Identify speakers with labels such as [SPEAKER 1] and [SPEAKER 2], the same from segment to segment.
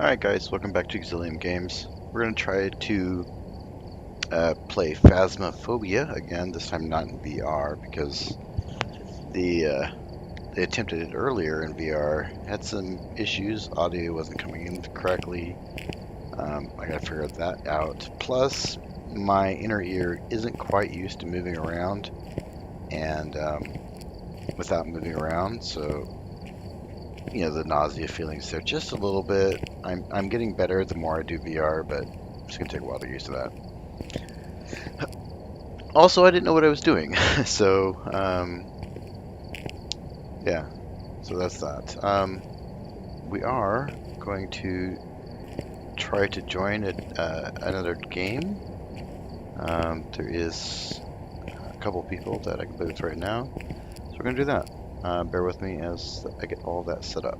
[SPEAKER 1] Alright guys, welcome back to Exilium Games. We're going to try to play Phasmophobia again, this time not in VR, because they attempted it earlier in VR, had some issues, audio wasn't coming in correctly, I gotta figure that out. Plus, my inner ear isn't quite used to moving around, and without moving around, so you know, the nausea feelings there just a little bit. I'm getting better the more I do VR, but it's gonna take a while to get used to that. Also, I didn't know what I was doing, so yeah, so that's that. We are going to try to join another game. There is a couple people that I can play with right now, so we're gonna do that. Bear with me as I get all that set up.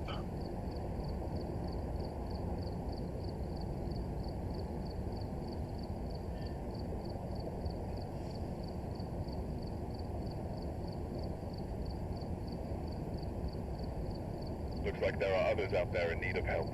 [SPEAKER 2] Looks like there are others out there in need of help.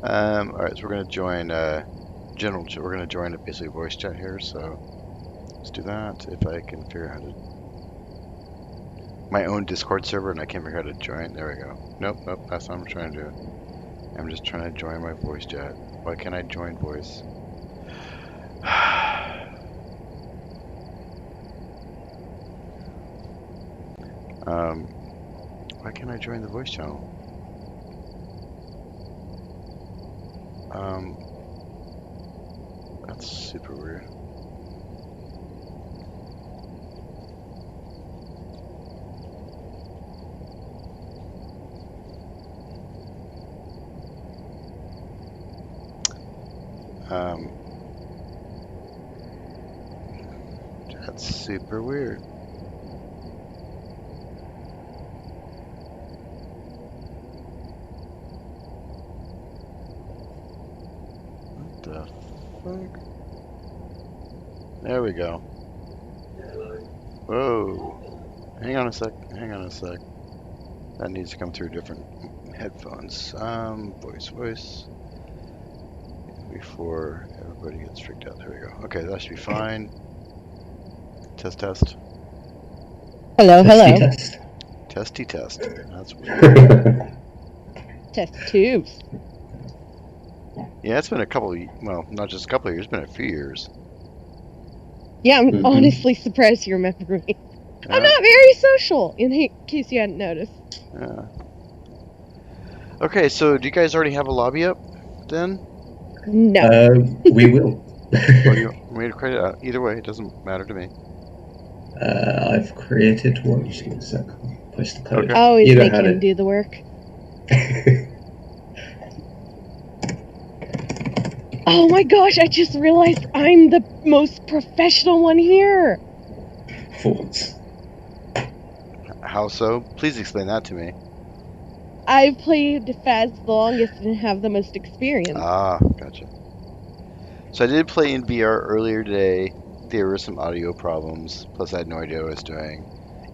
[SPEAKER 1] Alright, so we're going to join general chat. We're going to join basically voice chat here, so let's do that. If I can figure out how to... My own Discord server, and I can't figure out how to join. There we go. Nope, that's not what I'm trying to do. I'm just trying to join my voice chat. Why can't I join voice? Why can't I join the voice channel? That's super weird. That's super weird. What the fuck? There we go. Whoa. Hang on a sec. That needs to come through different headphones. Voice. Before everybody gets freaked out. There we go. Okay, that should be fine. Test.
[SPEAKER 3] Hello.
[SPEAKER 1] Testy test. That's weird.
[SPEAKER 3] Test tubes.
[SPEAKER 1] Yeah, it's been a couple of, well, not just a couple of years, it's been a few years.
[SPEAKER 3] Yeah, I'm honestly surprised you remember me.
[SPEAKER 1] Yeah.
[SPEAKER 3] I'm not very social, in case you hadn't noticed.
[SPEAKER 1] Yeah. Okay, so do you guys already have a lobby up then?
[SPEAKER 3] No.
[SPEAKER 4] We will.
[SPEAKER 1] Or you want me to create it? Either way, it doesn't matter to me.
[SPEAKER 4] I've created one. Just give me a sec. Push the code.
[SPEAKER 1] Okay.
[SPEAKER 3] Always
[SPEAKER 4] You know
[SPEAKER 3] make
[SPEAKER 4] how
[SPEAKER 3] him
[SPEAKER 4] to-
[SPEAKER 3] do the work. Oh my gosh, I just realized I'm the most professional one here.
[SPEAKER 4] Forwards.
[SPEAKER 1] How so? Please explain that to me.
[SPEAKER 3] I've played Phas the longest and have the most experience.
[SPEAKER 1] Ah, gotcha. So I did play in VR earlier today. There were some audio problems, plus I had no idea what I was doing.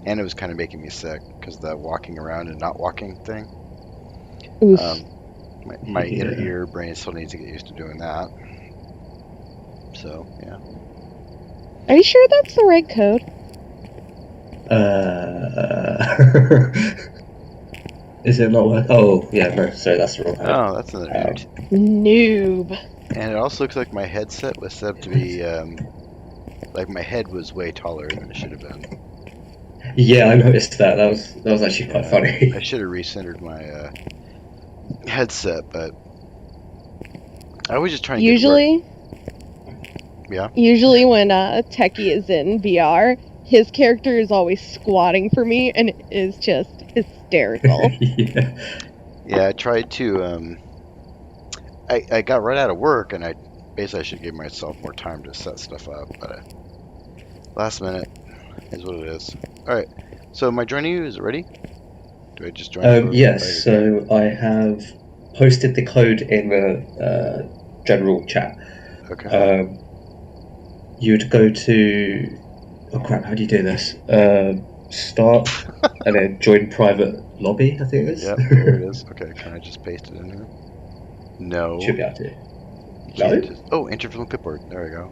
[SPEAKER 1] And it was kind of making me sick, because of that walking around and not walking thing.
[SPEAKER 3] Oof.
[SPEAKER 1] My inner ear brain still needs to get used to doing that. So, yeah.
[SPEAKER 3] Are you sure that's the right code?
[SPEAKER 4] Is it not working? Oh, yeah, no, sorry, that's the wrong code.
[SPEAKER 1] Oh, that's another note.
[SPEAKER 3] Noob.
[SPEAKER 1] And it also looks like my headset was set up to be, like my head was way taller than it should have been.
[SPEAKER 4] Yeah, I noticed that. That was actually quite funny.
[SPEAKER 1] I should have recentered my headset, but I was just trying to
[SPEAKER 3] Usually,
[SPEAKER 1] Yeah.
[SPEAKER 3] Usually when Techie is in VR, his character is always squatting for me, and it is just hysterical.
[SPEAKER 4] Yeah.
[SPEAKER 1] Yeah, I tried to, I got right out of work, and I Basically, I should give myself more time to set stuff up, but last minute is what it is. All right. So am I joining you? Is it ready? Do I just join?
[SPEAKER 4] Yes, so I have posted the code in the general chat.
[SPEAKER 1] Okay.
[SPEAKER 4] You'd go to... Oh crap, how do you do this? Start, and then join private lobby, I think it is.
[SPEAKER 1] Yep, there it is. Okay, can I just paste it in here? No.
[SPEAKER 4] Should be able to.
[SPEAKER 1] You can't
[SPEAKER 4] No?
[SPEAKER 1] just... Oh, enter from clipboard. There we go.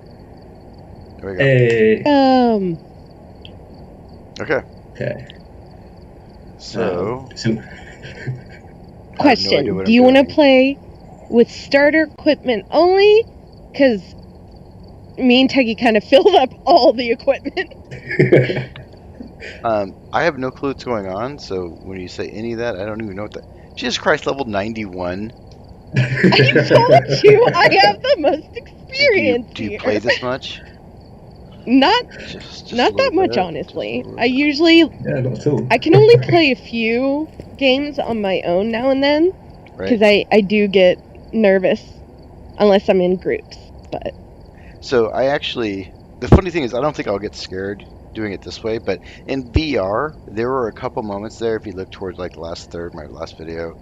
[SPEAKER 1] There we go.
[SPEAKER 4] Hey.
[SPEAKER 1] Okay.
[SPEAKER 4] Okay.
[SPEAKER 1] So...
[SPEAKER 3] Question:
[SPEAKER 1] no
[SPEAKER 3] do you want to play with starter equipment only? Because me and Teggy kind of filled up all the equipment.
[SPEAKER 1] I have no clue what's going on, so when you say any of that, I don't even know what that... Jesus Christ, level 91.
[SPEAKER 3] I told you I have the most experience
[SPEAKER 1] Do you
[SPEAKER 3] here.
[SPEAKER 1] play this much?
[SPEAKER 3] Not
[SPEAKER 1] Just
[SPEAKER 3] not that much,
[SPEAKER 1] bit?
[SPEAKER 3] honestly. I usually...
[SPEAKER 4] Yeah, not at all.
[SPEAKER 3] I can only play a few games on my own now and then. Because I do get nervous unless I'm in groups. But
[SPEAKER 1] So I actually... The funny thing is, I don't think I'll get scared doing it this way, but in VR, there were a couple moments there, if you look towards like the last third, my last video,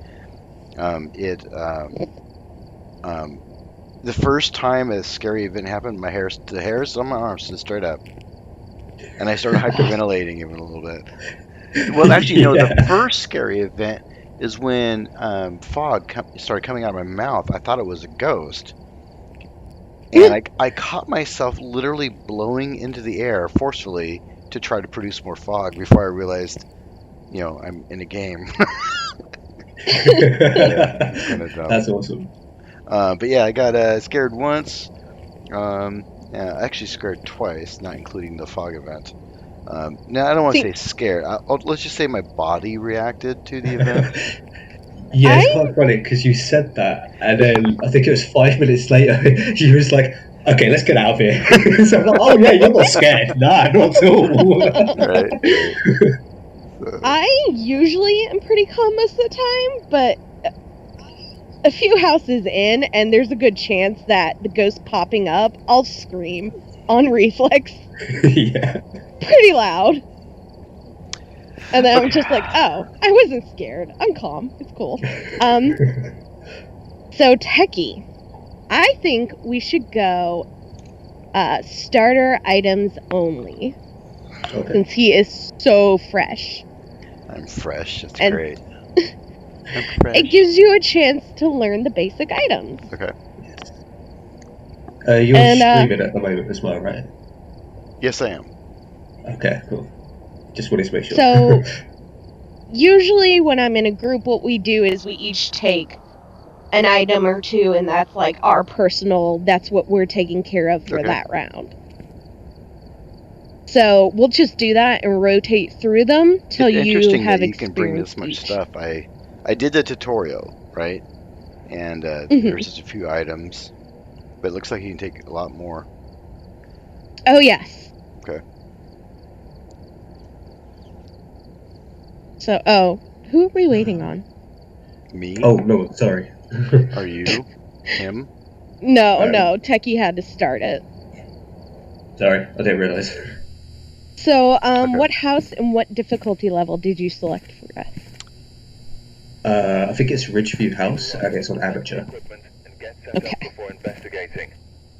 [SPEAKER 1] the first time a scary event happened, the hairs on my arms stood straight up. And I started hyperventilating even a little bit. Well, actually, no, the first scary event is when fog started coming out of my mouth. I thought it was a ghost. And I caught myself literally blowing into the air forcefully to try to produce more fog before I realized, I'm in a game. Kind of dumb.
[SPEAKER 4] That's awesome.
[SPEAKER 1] But yeah, I got scared once. Actually scared twice, not including the fog event. Now, I don't want to say scared. Let's just say my body reacted to the event.
[SPEAKER 4] Yeah, it's quite funny because you said that, and then I think it was 5 minutes later, you was like, okay, let's get out of here. So I'm like, oh yeah, you're not scared. Nah, not at all.
[SPEAKER 1] Right.
[SPEAKER 3] I usually am pretty calm most of the time, but a few houses in, and there's a good chance that the ghost popping up, I'll scream on reflex.
[SPEAKER 4] Yeah.
[SPEAKER 3] Pretty loud. And then I'm just like, oh, I wasn't scared. I'm calm. It's cool. So, Techie, I think we should go starter items only.
[SPEAKER 4] Okay.
[SPEAKER 3] Since he is so fresh.
[SPEAKER 1] I'm fresh. That's great. I'm fresh.
[SPEAKER 3] It gives you a chance to learn the basic items.
[SPEAKER 1] Okay.
[SPEAKER 4] You're streaming at the moment as well, right?
[SPEAKER 1] Yes, I am.
[SPEAKER 4] Okay, cool. Just wanted to make sure.
[SPEAKER 3] So, usually when I'm in a group, what we do is we each take an item or two, and that's like our personal, that's what we're taking care of for that round. So, we'll just do that and rotate through them till you have experience.
[SPEAKER 1] You can bring this much stuff. I did the tutorial, right? And there's just a few items, but it looks like you can take a lot more.
[SPEAKER 3] Oh, yes.
[SPEAKER 1] Okay.
[SPEAKER 3] So, who are we waiting on?
[SPEAKER 1] Me?
[SPEAKER 4] Oh, no, sorry.
[SPEAKER 1] Are you? Him?
[SPEAKER 3] No, Techie had to start it.
[SPEAKER 4] Sorry, I didn't realize.
[SPEAKER 3] So, what house and what difficulty level did you select for us?
[SPEAKER 4] I think it's Ridgeview House, and it's on amateur.
[SPEAKER 3] Okay.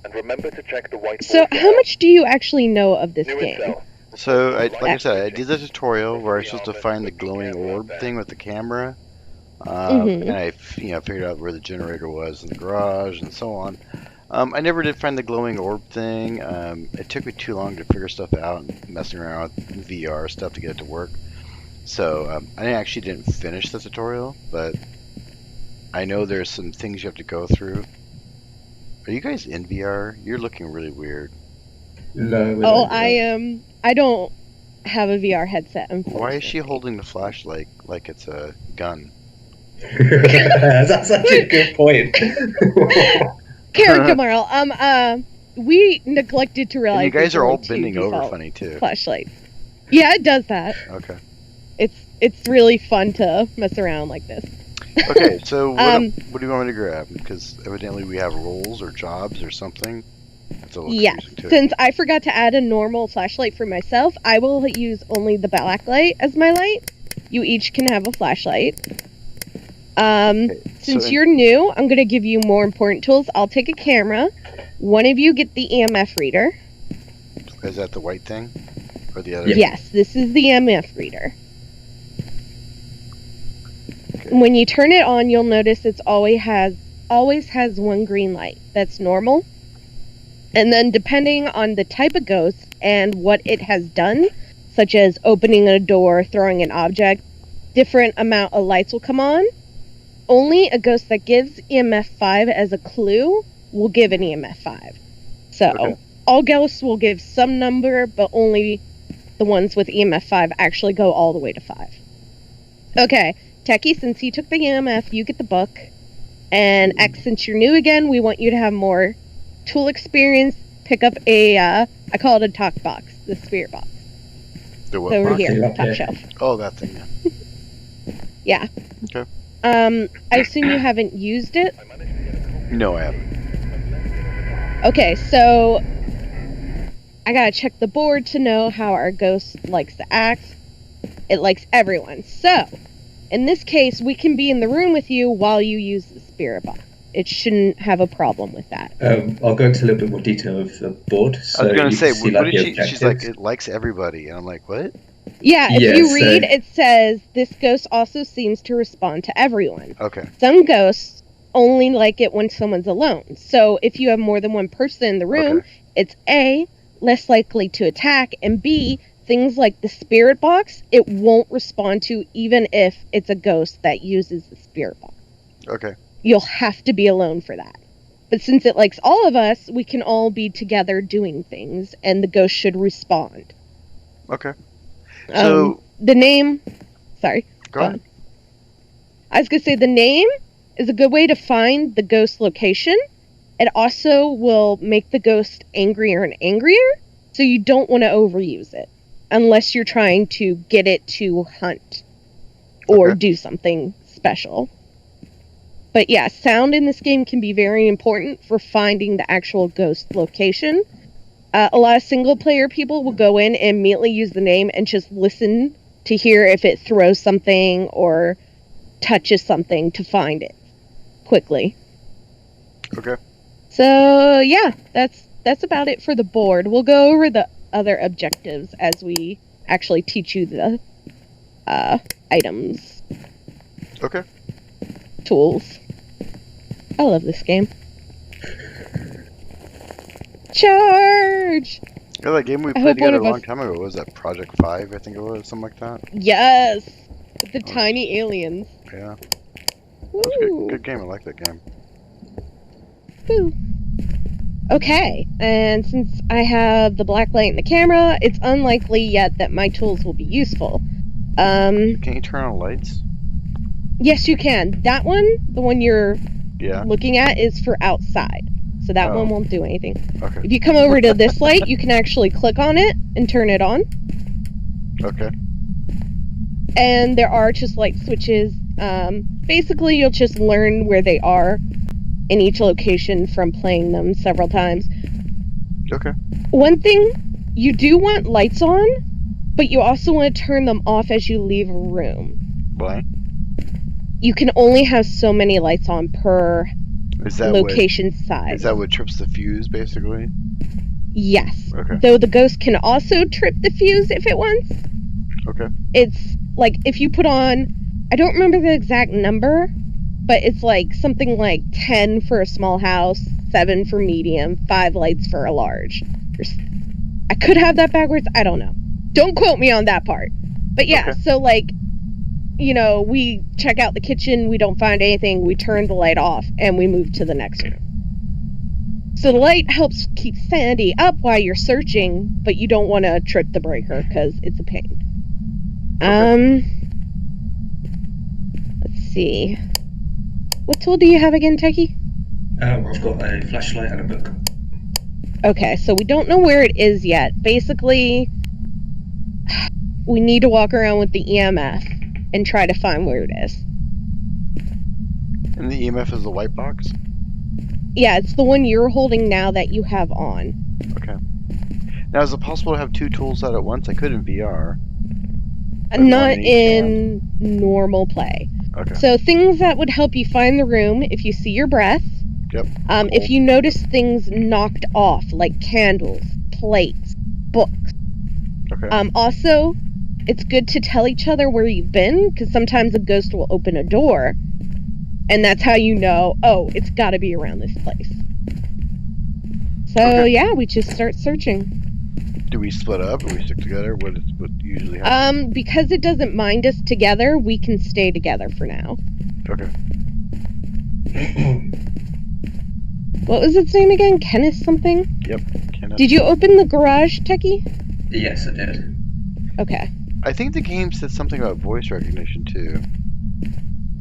[SPEAKER 2] And remember to check the whiteboard.
[SPEAKER 3] So, how much do you actually know of this game?
[SPEAKER 1] So, like I said, I did the tutorial where I was supposed to find the glowing orb thing with the camera. And I figured out where the generator was in the garage and so on. I never did find the glowing orb thing. It took me too long to figure stuff out and messing around with VR stuff to get it to work. So I actually didn't finish the tutorial, but I know there's some things you have to go through. Are you guys in VR? You're looking really weird.
[SPEAKER 4] No.
[SPEAKER 3] Oh, I am. I don't have a VR headset.
[SPEAKER 1] Why is she holding the flashlight like it's a gun?
[SPEAKER 4] That's such a good point.
[SPEAKER 3] Character moral. We neglected to realize.
[SPEAKER 1] And you guys are all bending over funny too.
[SPEAKER 3] Flashlights. Yeah, it does that.
[SPEAKER 1] Okay.
[SPEAKER 3] It's really fun to mess around like this.
[SPEAKER 1] Okay, so
[SPEAKER 3] Um,
[SPEAKER 1] what do you want me to grab? Because evidently we have roles or jobs or something. It's a little
[SPEAKER 3] Yes,
[SPEAKER 1] confusing too.
[SPEAKER 3] since I forgot to add a normal flashlight for myself, I will use only the black light as my light. You each can have a flashlight. Since you're new, I'm going to give you more important tools. I'll take a camera. One of you get the EMF reader.
[SPEAKER 1] Is that the white thing? Or the other?
[SPEAKER 3] Yes, this is the EMF reader. Okay. When you turn it on, you'll notice it's always has one green light. That's normal. And then depending on the type of ghost and what it has done, such as opening a door, throwing an object, different amount of lights will come on. Only a ghost that gives EMF 5 as a clue will give an EMF 5. So, all ghosts will give some number, but only the ones with EMF 5 actually go all the way to 5. Okay, Techie, since you took the EMF, you get the book. And X, since you're new again, we want you to have more tool experience. Pick up a, I call it a talk box, the spirit box.
[SPEAKER 1] The what
[SPEAKER 3] over
[SPEAKER 1] box?
[SPEAKER 3] here, top shelf.
[SPEAKER 1] Oh, that thing,
[SPEAKER 3] yeah.
[SPEAKER 1] Okay.
[SPEAKER 3] I assume you haven't used it?
[SPEAKER 1] No, I haven't.
[SPEAKER 3] Okay, so I gotta check the board to know how our ghost likes to act. It likes everyone. So, in this case, we can be in the room with you while you use the spirit box. It shouldn't have a problem with that.
[SPEAKER 4] I'll go into a little bit more detail of the board. So
[SPEAKER 1] I was going to say,
[SPEAKER 4] see,
[SPEAKER 1] what
[SPEAKER 4] like,
[SPEAKER 1] did she? She's like, it likes everybody. And I'm like, what?
[SPEAKER 3] Yeah, if you read, it says, this ghost also seems to respond to everyone.
[SPEAKER 1] Okay.
[SPEAKER 3] Some ghosts only like it when someone's alone. So if you have more than one person in the room, it's A, less likely to attack, and B, things like the spirit box, it won't respond to even if it's a ghost that uses the spirit box.
[SPEAKER 1] Okay.
[SPEAKER 3] You'll have to be alone for that. But since it likes all of us, we can all be together doing things, and the ghost should respond.
[SPEAKER 1] Okay. So
[SPEAKER 3] the name... Sorry.
[SPEAKER 1] Go ahead.
[SPEAKER 3] I was going to say the name is a good way to find the ghost location. It also will make the ghost angrier and angrier, so you don't want to overuse it. Unless you're trying to get it to hunt or do something special. But yeah, sound in this game can be very important for finding the actual ghost location. A lot of single-player people will go in and immediately use the name and just listen to hear if it throws something or touches something to find it quickly.
[SPEAKER 1] Okay.
[SPEAKER 3] So yeah, that's about it for the board. We'll go over the other objectives as we actually teach you the items.
[SPEAKER 1] Okay.
[SPEAKER 3] Tools. I love this game. Charge!
[SPEAKER 1] Yeah, that game we played together a long time ago. What was that? Project 5, I think it was, something like that.
[SPEAKER 3] Yes! With the tiny aliens.
[SPEAKER 1] Yeah. That's good game. I like that game.
[SPEAKER 3] Woo. Okay, and since I have the black light and the camera, it's unlikely yet that my tools will be useful.
[SPEAKER 1] Can you turn on lights?
[SPEAKER 3] Yes, you can. That one, the one you're looking at, is for outside. So that one won't do anything.
[SPEAKER 1] Okay.
[SPEAKER 3] If you come over to this light, you can actually click on it and turn it on.
[SPEAKER 1] Okay.
[SPEAKER 3] And there are just light switches. Basically, you'll just learn where they are in each location from playing them several times.
[SPEAKER 1] Okay.
[SPEAKER 3] One thing, you do want lights on, but you also want to turn them off as you leave a room.
[SPEAKER 1] Why?
[SPEAKER 3] You can only have so many lights on per location size.
[SPEAKER 1] Is that what trips the fuse, basically?
[SPEAKER 3] Yes.
[SPEAKER 1] Okay.
[SPEAKER 3] Though the ghost can also trip the fuse if it wants.
[SPEAKER 1] Okay.
[SPEAKER 3] It's like if you put on, I don't remember the exact number, but it's like something like 10 for a small house, 7 for medium, 5 lights for a large. I could have that backwards, I don't know. Don't quote me on that part. But yeah, so like, you know, we check out the kitchen, we don't find anything, we turn the light off, and we move to the next room. So the light helps keep sanity up while you're searching, but you don't want to trip the breaker, because it's a pain. Let's see. What tool do you have again, Techie?
[SPEAKER 4] I've got a flashlight and a book.
[SPEAKER 3] Okay, so we don't know where it is yet. Basically, we need to walk around with the EMF and try to find where it is.
[SPEAKER 1] And the EMF is the white box?
[SPEAKER 3] Yeah, it's the one you're holding now that you have on.
[SPEAKER 1] Okay. Now, is it possible to have two tools out at once? I could in VR.
[SPEAKER 3] Not in normal play.
[SPEAKER 1] Okay.
[SPEAKER 3] So things that would help you find the room if you see your breath.
[SPEAKER 1] Yep.
[SPEAKER 3] If you notice things knocked off, like candles, plates, books.
[SPEAKER 1] Okay.
[SPEAKER 3] Also, it's good to tell each other where you've been, because sometimes a ghost will open a door, and that's how you know, oh, it's got to be around this place. So,
[SPEAKER 1] Okay.
[SPEAKER 3] yeah, we just start searching.
[SPEAKER 1] Do we split up or we stick together? What usually happens?
[SPEAKER 3] Because it doesn't mind us together, we can stay together for now.
[SPEAKER 1] Okay.
[SPEAKER 3] What was its name again? Kenneth something?
[SPEAKER 1] Yep. Kenneth.
[SPEAKER 3] Did you open the garage, Techie?
[SPEAKER 4] Yes, I did.
[SPEAKER 3] Okay.
[SPEAKER 1] I think the game said something about voice recognition too.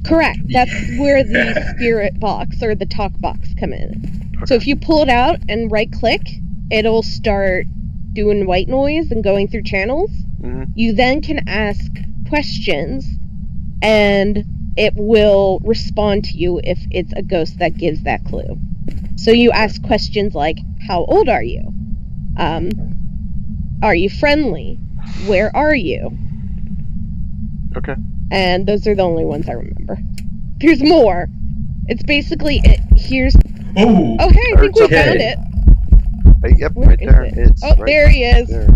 [SPEAKER 3] Correct. That's where the spirit box or the talk box come in.
[SPEAKER 1] Okay.
[SPEAKER 3] So if you pull it out and right click, it'll start doing white noise and going through channels.
[SPEAKER 1] Mm-hmm.
[SPEAKER 3] You then can ask questions and it will respond to you if it's a ghost that gives that clue. So you ask questions like, how old are you? Are you friendly? Where are you?
[SPEAKER 1] Okay.
[SPEAKER 3] And those are the only ones I remember. There's more. It's basically here's.
[SPEAKER 4] Oh,
[SPEAKER 3] Oh, hey, I think we
[SPEAKER 4] okay.
[SPEAKER 3] found it.
[SPEAKER 1] Yep,
[SPEAKER 3] Where
[SPEAKER 1] right
[SPEAKER 3] is
[SPEAKER 1] there.
[SPEAKER 3] it?
[SPEAKER 1] It's
[SPEAKER 3] Oh,
[SPEAKER 1] right
[SPEAKER 3] there he is.
[SPEAKER 1] there.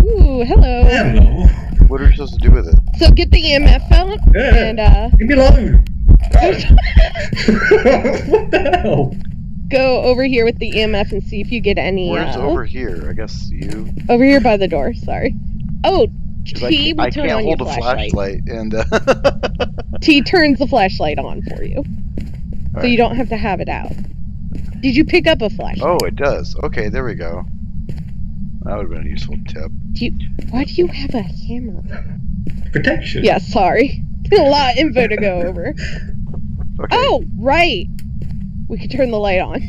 [SPEAKER 3] Ooh, hello.
[SPEAKER 4] hello.
[SPEAKER 1] What are we supposed to do with it?
[SPEAKER 3] So get the EMF out and
[SPEAKER 4] Leave me alone. What the hell?
[SPEAKER 3] go over here with the EMF and see if you get any.
[SPEAKER 1] Where's over here? I guess you.
[SPEAKER 3] Over here by the door. Sorry. Oh,
[SPEAKER 1] 'Cause
[SPEAKER 3] T will
[SPEAKER 1] I
[SPEAKER 3] turn
[SPEAKER 1] can't
[SPEAKER 3] on your
[SPEAKER 1] hold a
[SPEAKER 3] flashlight.
[SPEAKER 1] flashlight, and
[SPEAKER 3] T turns the flashlight on for you, so
[SPEAKER 1] Alright.
[SPEAKER 3] you don't have to have it out. Did you pick up a flashlight?
[SPEAKER 1] Oh, it does. Okay, there we go. That would have been a useful tip.
[SPEAKER 3] Why do you have a hammer?
[SPEAKER 4] Protection.
[SPEAKER 3] Yeah, sorry. A lot of info to go over.
[SPEAKER 1] Okay.
[SPEAKER 3] Oh, right. We could turn the light on.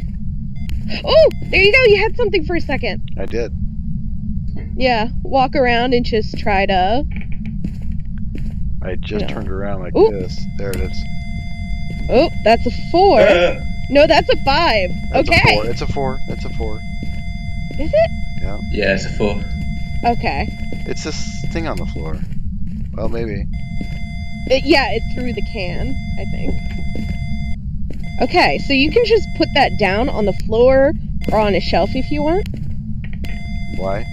[SPEAKER 3] Oh, there you go. You had something for a second.
[SPEAKER 1] I did.
[SPEAKER 3] Yeah, walk around and just try to.
[SPEAKER 1] I just
[SPEAKER 3] No.
[SPEAKER 1] turned around like
[SPEAKER 3] Ooh.
[SPEAKER 1] this. There it is.
[SPEAKER 3] Oh, that's a 4. No, that's a 5.
[SPEAKER 1] That's
[SPEAKER 3] Okay.
[SPEAKER 1] a 4. It's a 4. It's a 4.
[SPEAKER 3] Is it?
[SPEAKER 1] Yeah.
[SPEAKER 4] Yeah, it's a 4.
[SPEAKER 3] Okay.
[SPEAKER 1] It's this thing on the floor. Well, maybe.
[SPEAKER 3] Yeah, it threw the can, I think. Okay, so you can just put that down on the floor or on a shelf if you want.
[SPEAKER 1] Why?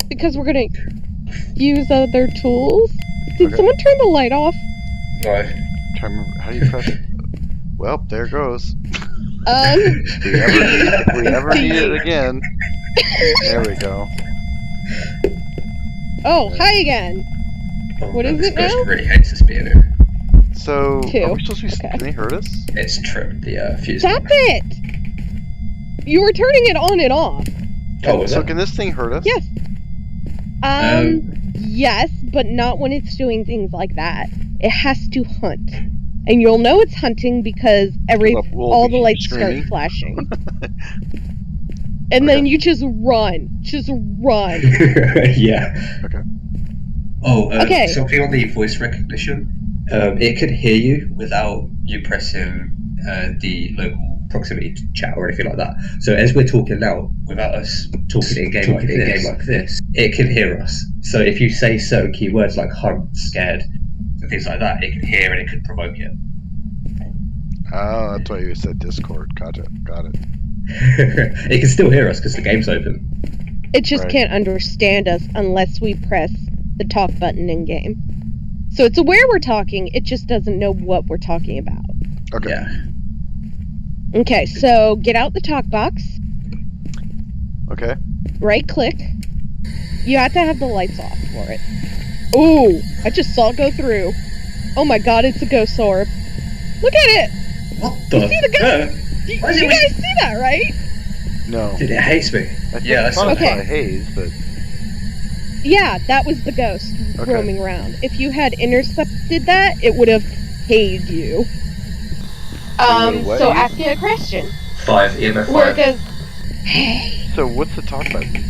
[SPEAKER 3] Because we're gonna use other tools. Did
[SPEAKER 1] Okay.
[SPEAKER 3] someone turn the light off?
[SPEAKER 4] Right.
[SPEAKER 1] Trying to remember. How do you press it? Well, there it goes. If we ever need it again. There we go.
[SPEAKER 3] Oh, hi again.
[SPEAKER 4] Oh,
[SPEAKER 3] What is
[SPEAKER 4] this
[SPEAKER 3] it
[SPEAKER 4] ghost
[SPEAKER 3] now?
[SPEAKER 4] really hates this beer.
[SPEAKER 1] So,
[SPEAKER 3] 2.
[SPEAKER 1] are we supposed to be...
[SPEAKER 3] Okay.
[SPEAKER 1] Can they hurt us?
[SPEAKER 4] It's tripped the fuse.
[SPEAKER 3] Stop it! You were turning it on and off.
[SPEAKER 4] Oh, was
[SPEAKER 1] So
[SPEAKER 4] it?
[SPEAKER 1] can this thing hurt us?
[SPEAKER 3] Yes. Yes, but not when it's doing things like that. It has to hunt. And you'll know it's hunting because
[SPEAKER 1] We'll
[SPEAKER 3] all
[SPEAKER 1] be
[SPEAKER 3] the lights
[SPEAKER 1] screaming.
[SPEAKER 3] start flashing. And then you just run. Just run.
[SPEAKER 4] Yeah.
[SPEAKER 1] Okay.
[SPEAKER 4] Oh,
[SPEAKER 3] Okay.
[SPEAKER 4] something on the voice recognition. It could hear you without you pressing the local proximity chat or anything like that. So as we're talking now, without us talking in a game like this, it can hear us. So if you say certain keywords like hunt, scared, and things like that, it can hear and it could provoke it.
[SPEAKER 1] Oh, that's why you said Discord. Got it.
[SPEAKER 4] It can still hear us because the game's open.
[SPEAKER 3] It just
[SPEAKER 1] Right.
[SPEAKER 3] can't understand us unless we press the talk button in game. So it's aware we're talking, it just doesn't know what we're talking about.
[SPEAKER 1] Okay.
[SPEAKER 4] Yeah.
[SPEAKER 3] Okay, so get out the talk box,
[SPEAKER 1] Okay.
[SPEAKER 3] right click. You have to have the lights off for it. Ooh, I just saw it go through. Oh my god, it's a ghost orb. Look at it!
[SPEAKER 4] What the?
[SPEAKER 3] You see the ghost? You
[SPEAKER 4] Why is it
[SPEAKER 3] guys see that, right?
[SPEAKER 1] No.
[SPEAKER 4] Dude, it hates me.
[SPEAKER 1] I
[SPEAKER 4] Yeah, I saw
[SPEAKER 1] thought
[SPEAKER 3] that.
[SPEAKER 1] I saw a haze, but...
[SPEAKER 3] Yeah, that was the ghost
[SPEAKER 1] Okay.
[SPEAKER 3] roaming around. If you had intercepted that, it would have hazed you.
[SPEAKER 1] would've what
[SPEAKER 3] So
[SPEAKER 1] you?
[SPEAKER 3] ask it a question.
[SPEAKER 4] 5, EMF
[SPEAKER 3] Where it
[SPEAKER 4] 5.
[SPEAKER 3] goes, hey.
[SPEAKER 1] So what's the talk button?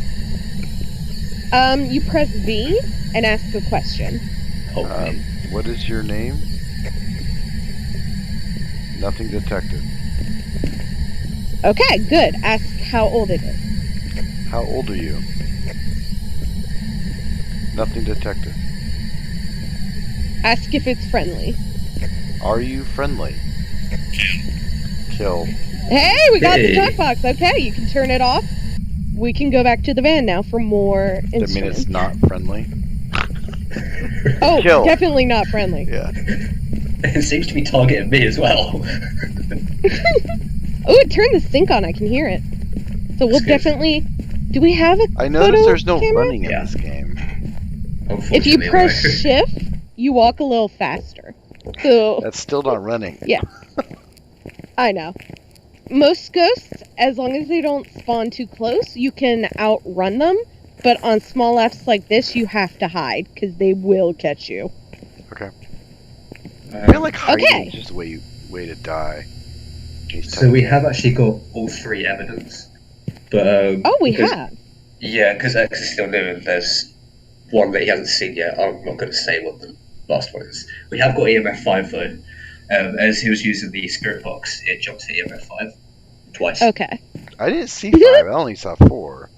[SPEAKER 3] You press V and ask a question.
[SPEAKER 4] Oh,
[SPEAKER 1] What is your name? Nothing detected.
[SPEAKER 3] Okay, good. Ask how old it is.
[SPEAKER 1] How old are you? Nothing detected.
[SPEAKER 3] Ask if it's friendly.
[SPEAKER 1] Are you friendly? Kill.
[SPEAKER 3] Hey, we got the
[SPEAKER 4] Hey.
[SPEAKER 3] talk box. Okay, you can turn it off. We can go back to the van now for more
[SPEAKER 1] Does that mean
[SPEAKER 3] instruments.
[SPEAKER 1] it's not friendly?
[SPEAKER 3] Oh,
[SPEAKER 1] Kill.
[SPEAKER 3] definitely not friendly.
[SPEAKER 1] Yeah.
[SPEAKER 4] It seems to be targeting me as well.
[SPEAKER 3] Oh, it turned the sync on. I can hear it. So we'll
[SPEAKER 4] That's good.
[SPEAKER 3] definitely... Do we have a
[SPEAKER 1] I noticed
[SPEAKER 3] photo
[SPEAKER 1] there's no
[SPEAKER 3] camera?
[SPEAKER 1] running in
[SPEAKER 4] Yeah.
[SPEAKER 1] this game.
[SPEAKER 3] If you
[SPEAKER 4] Unfortunately,
[SPEAKER 3] press
[SPEAKER 4] no.
[SPEAKER 3] shift, you walk a little faster. So,
[SPEAKER 1] That's still not running.
[SPEAKER 3] yeah. I know. Most ghosts, as long as they don't spawn too close, you can outrun them. But on small Fs like this, you have to hide, because they will catch you.
[SPEAKER 1] I feel like hiding
[SPEAKER 3] Okay.
[SPEAKER 1] is just a way to die.
[SPEAKER 4] So we have actually got all 3 evidence. But
[SPEAKER 3] Oh, we
[SPEAKER 4] because-
[SPEAKER 3] have.
[SPEAKER 4] Yeah, because X is still new and there's one that he hasn't seen yet. I'm not going to say what the last one is. We have got EMF 5 though. As he was using the spirit box, it jumped to EMF 5 twice.
[SPEAKER 3] Okay.
[SPEAKER 1] I didn't see 5. I only saw 4.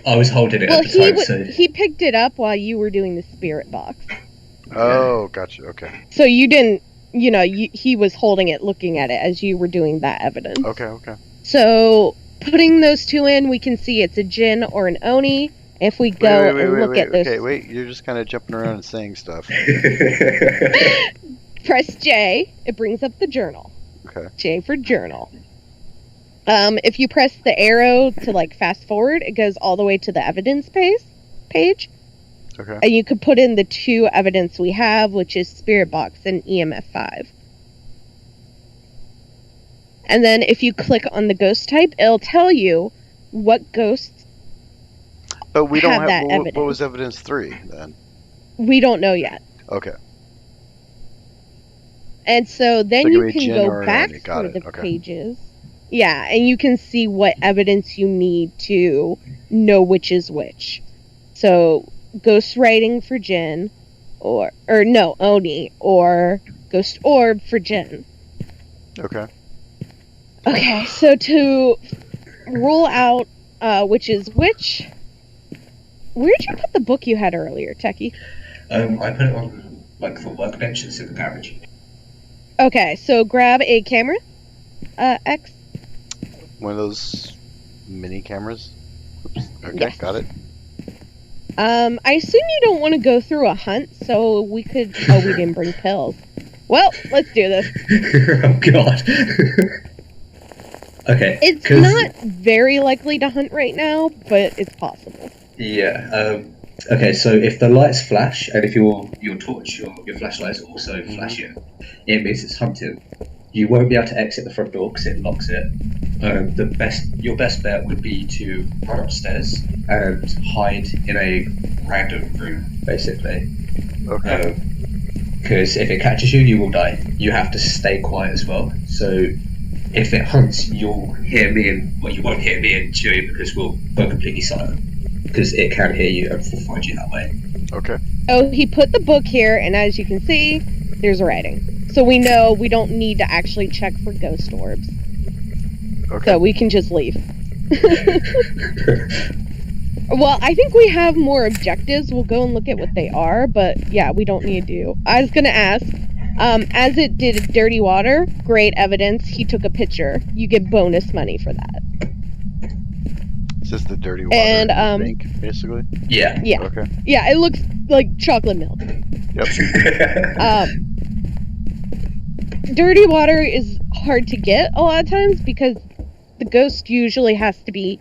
[SPEAKER 4] I was holding it
[SPEAKER 3] Well,
[SPEAKER 4] at the time, so
[SPEAKER 3] he picked it up while you were doing the spirit box.
[SPEAKER 1] Oh, gotcha. Okay.
[SPEAKER 3] So you didn't, he was holding it, looking at it as you were doing that evidence.
[SPEAKER 1] Okay.
[SPEAKER 3] So, putting those 2 in, we can see it's a Jinn or an Oni. If we go and look at those...
[SPEAKER 1] Okay, wait. You're just kind of jumping around and saying stuff.
[SPEAKER 3] Press J, it brings up the journal.
[SPEAKER 1] Okay.
[SPEAKER 3] J for journal. If you press the arrow to, fast forward, it goes all the way to the evidence page.
[SPEAKER 1] Okay.
[SPEAKER 3] And you could put in the 2 evidence we have, which is Spirit Box and EMF 5. And then if you click on the ghost type, it'll tell you what ghosts
[SPEAKER 1] But we don't
[SPEAKER 3] have
[SPEAKER 1] have...
[SPEAKER 3] that
[SPEAKER 1] What
[SPEAKER 3] evidence.
[SPEAKER 1] was evidence 3, then?
[SPEAKER 3] we don't know yet.
[SPEAKER 1] Okay.
[SPEAKER 3] And so then
[SPEAKER 1] So it
[SPEAKER 3] you
[SPEAKER 1] could be
[SPEAKER 3] can
[SPEAKER 1] Jinn
[SPEAKER 3] go
[SPEAKER 1] or an
[SPEAKER 3] back
[SPEAKER 1] Oni. Got
[SPEAKER 3] through
[SPEAKER 1] it,
[SPEAKER 3] the
[SPEAKER 1] okay.
[SPEAKER 3] pages. Yeah, and you can see what evidence you need to know which is which. So, ghost writing for Jinn, or no, Oni, or ghost orb for Jinn.
[SPEAKER 1] Okay.
[SPEAKER 3] Okay, so to rule out which is which, where'd you put the book you had earlier, Techie?
[SPEAKER 4] I put it on the workbench that's in the garage.
[SPEAKER 3] Okay, so grab a camera, X.
[SPEAKER 1] One of those mini cameras. Oops. Okay,
[SPEAKER 3] Yes.
[SPEAKER 1] got it.
[SPEAKER 3] I assume you don't want to go through a hunt, so we could... Oh, we didn't bring pills. Well, let's do this.
[SPEAKER 4] Oh god. Okay.
[SPEAKER 3] It's
[SPEAKER 4] 'cause-
[SPEAKER 3] not very likely to hunt right now, but it's possible.
[SPEAKER 4] Yeah. Okay. So if the lights flash and if your torch, your flashlight is also flashing, it means it's hunting. You won't be able to exit the front door because it locks it. Your best bet would be to run upstairs and hide in a random room, basically.
[SPEAKER 1] Okay.
[SPEAKER 4] Because if it catches you, you will die. You have to stay quiet as well. So if it hunts, you'll hear me and you won't hear me and Chewie because we'll go completely silent. Because it can hear you and will find you that way.
[SPEAKER 1] Okay.
[SPEAKER 3] Oh, he put the book here, and as you can see, there's writing. So we know we don't need to actually check for ghost orbs.
[SPEAKER 1] Okay.
[SPEAKER 3] So we can just leave. Well, I think we have more objectives. We'll go and look at what they are, but yeah, we don't need to. I was gonna ask, as it did dirty water, great evidence, he took a picture. You get bonus money for that.
[SPEAKER 1] It's just the dirty water
[SPEAKER 3] And,
[SPEAKER 1] in the sink, basically.
[SPEAKER 4] Yeah.
[SPEAKER 3] Yeah.
[SPEAKER 1] Okay.
[SPEAKER 3] Yeah, it looks like chocolate milk. Dirty water is hard to get a lot of times because the ghost usually has to be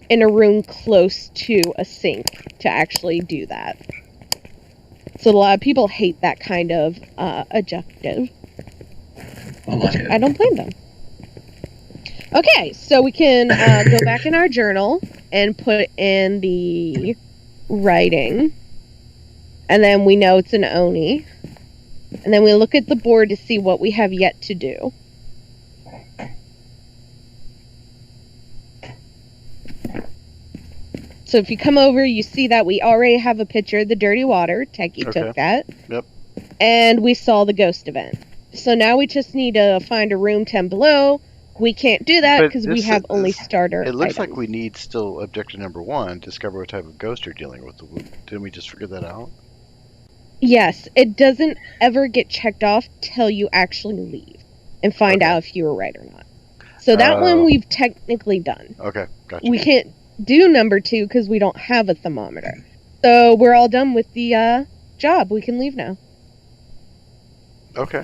[SPEAKER 3] in a room close to a sink to actually do that. So a lot of people hate that kind of objective.
[SPEAKER 4] I like it.
[SPEAKER 3] I don't blame them. Okay, so we can go back in our journal and put in the writing. And then we know it's an Oni. And then we look at the board to see what we have yet to do. So if you come over, you see that we already have a picture of the dirty water. Techie
[SPEAKER 1] Okay.
[SPEAKER 3] took that.
[SPEAKER 1] Yep.
[SPEAKER 3] And we saw the ghost event. So now we just need to find a room 10 below. We can't do that
[SPEAKER 1] But
[SPEAKER 3] because we
[SPEAKER 1] this-
[SPEAKER 3] have only
[SPEAKER 1] this-
[SPEAKER 3] starter
[SPEAKER 1] It looks
[SPEAKER 3] items.
[SPEAKER 1] like we need still objective number 1, discover what type of ghost you're dealing with. Didn't we just figure that out?
[SPEAKER 3] Yes, it doesn't ever get checked off till you actually leave and find
[SPEAKER 1] Okay.
[SPEAKER 3] out if you were right or not. So that one
[SPEAKER 1] Oh.
[SPEAKER 3] we've technically done.
[SPEAKER 1] Okay, gotcha.
[SPEAKER 3] We can't do number 2 because we don't have a thermometer. So we're all done with the job. We can leave now.
[SPEAKER 1] Okay.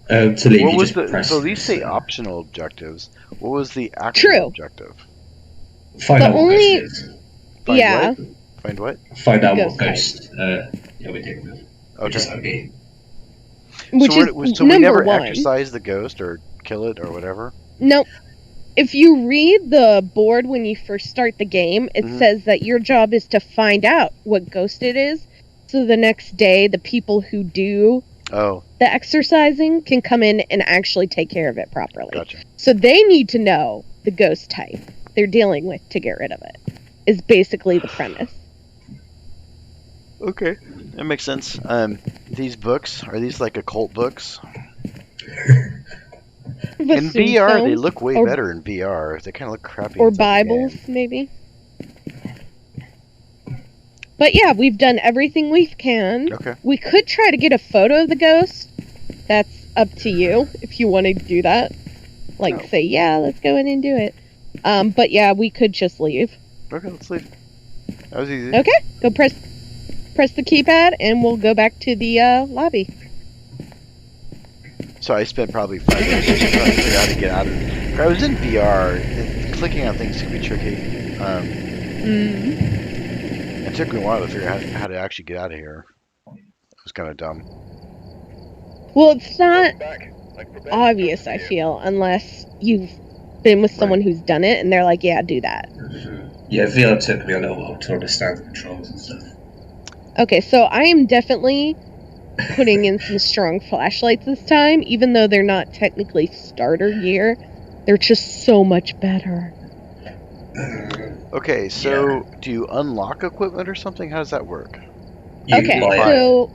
[SPEAKER 4] To leave,
[SPEAKER 1] What
[SPEAKER 4] you
[SPEAKER 1] was
[SPEAKER 4] just press.
[SPEAKER 1] so these say optional objectives. What was the actual
[SPEAKER 3] True.
[SPEAKER 1] objective?
[SPEAKER 4] Find
[SPEAKER 3] The
[SPEAKER 4] out what
[SPEAKER 3] only-
[SPEAKER 4] ghost is.
[SPEAKER 1] Find
[SPEAKER 3] Yeah.
[SPEAKER 1] what? Find what?
[SPEAKER 4] Find out
[SPEAKER 3] Ghost
[SPEAKER 4] what ghost we're dealing with. Which
[SPEAKER 1] Okay.
[SPEAKER 4] is okay.
[SPEAKER 3] Which
[SPEAKER 1] so
[SPEAKER 3] is
[SPEAKER 1] we
[SPEAKER 3] number
[SPEAKER 1] never
[SPEAKER 3] 1.
[SPEAKER 1] exercise the ghost or kill it or whatever?
[SPEAKER 3] Nope. If you read the board when you first start the game, it
[SPEAKER 1] Mhm.
[SPEAKER 3] says that your job is to find out what ghost it is. So the next day, the people who do
[SPEAKER 1] Oh,
[SPEAKER 3] the exercising can come in and actually take care of it properly.
[SPEAKER 1] gotcha.
[SPEAKER 3] So they need to know the ghost type they're dealing with to get rid of it, is basically the premise.
[SPEAKER 1] Okay, that makes sense. These books, are these like occult books? In
[SPEAKER 3] Assume
[SPEAKER 1] VR,
[SPEAKER 3] so.
[SPEAKER 1] they look way
[SPEAKER 3] Or-
[SPEAKER 1] better in VR. They kind of look crappy.
[SPEAKER 3] Or
[SPEAKER 1] inside the
[SPEAKER 3] Bibles,
[SPEAKER 1] game.
[SPEAKER 3] maybe. But yeah, we've done everything we can.
[SPEAKER 1] Okay.
[SPEAKER 3] We could try to get a photo of the ghost. That's up to you if you want to do that. Like,
[SPEAKER 1] No.
[SPEAKER 3] say, yeah, let's go in and do it. But yeah, we could just leave.
[SPEAKER 1] Okay, let's leave. That was easy.
[SPEAKER 3] Okay, go press the keypad, and we'll go back to the lobby.
[SPEAKER 1] So I spent probably 5 minutes just trying to figure out how to get out of it. I was in VR, and clicking on things can be tricky. It took me a while to figure out how to actually get out of here. It was kind of dumb.
[SPEAKER 3] Well, it's not
[SPEAKER 2] Back. Like prepared.
[SPEAKER 3] obvious, I feel, unless you've been with someone who's done it, and they're like, yeah, do that.
[SPEAKER 4] Yeah, VR took me a little while to understand the controls and stuff.
[SPEAKER 3] Okay, so I am definitely putting in some strong flashlights this time, even though they're not technically starter gear. They're just so much better.
[SPEAKER 1] Okay, so do you unlock equipment or something? How does that work?
[SPEAKER 4] You
[SPEAKER 3] Okay,
[SPEAKER 4] buy it.
[SPEAKER 3] so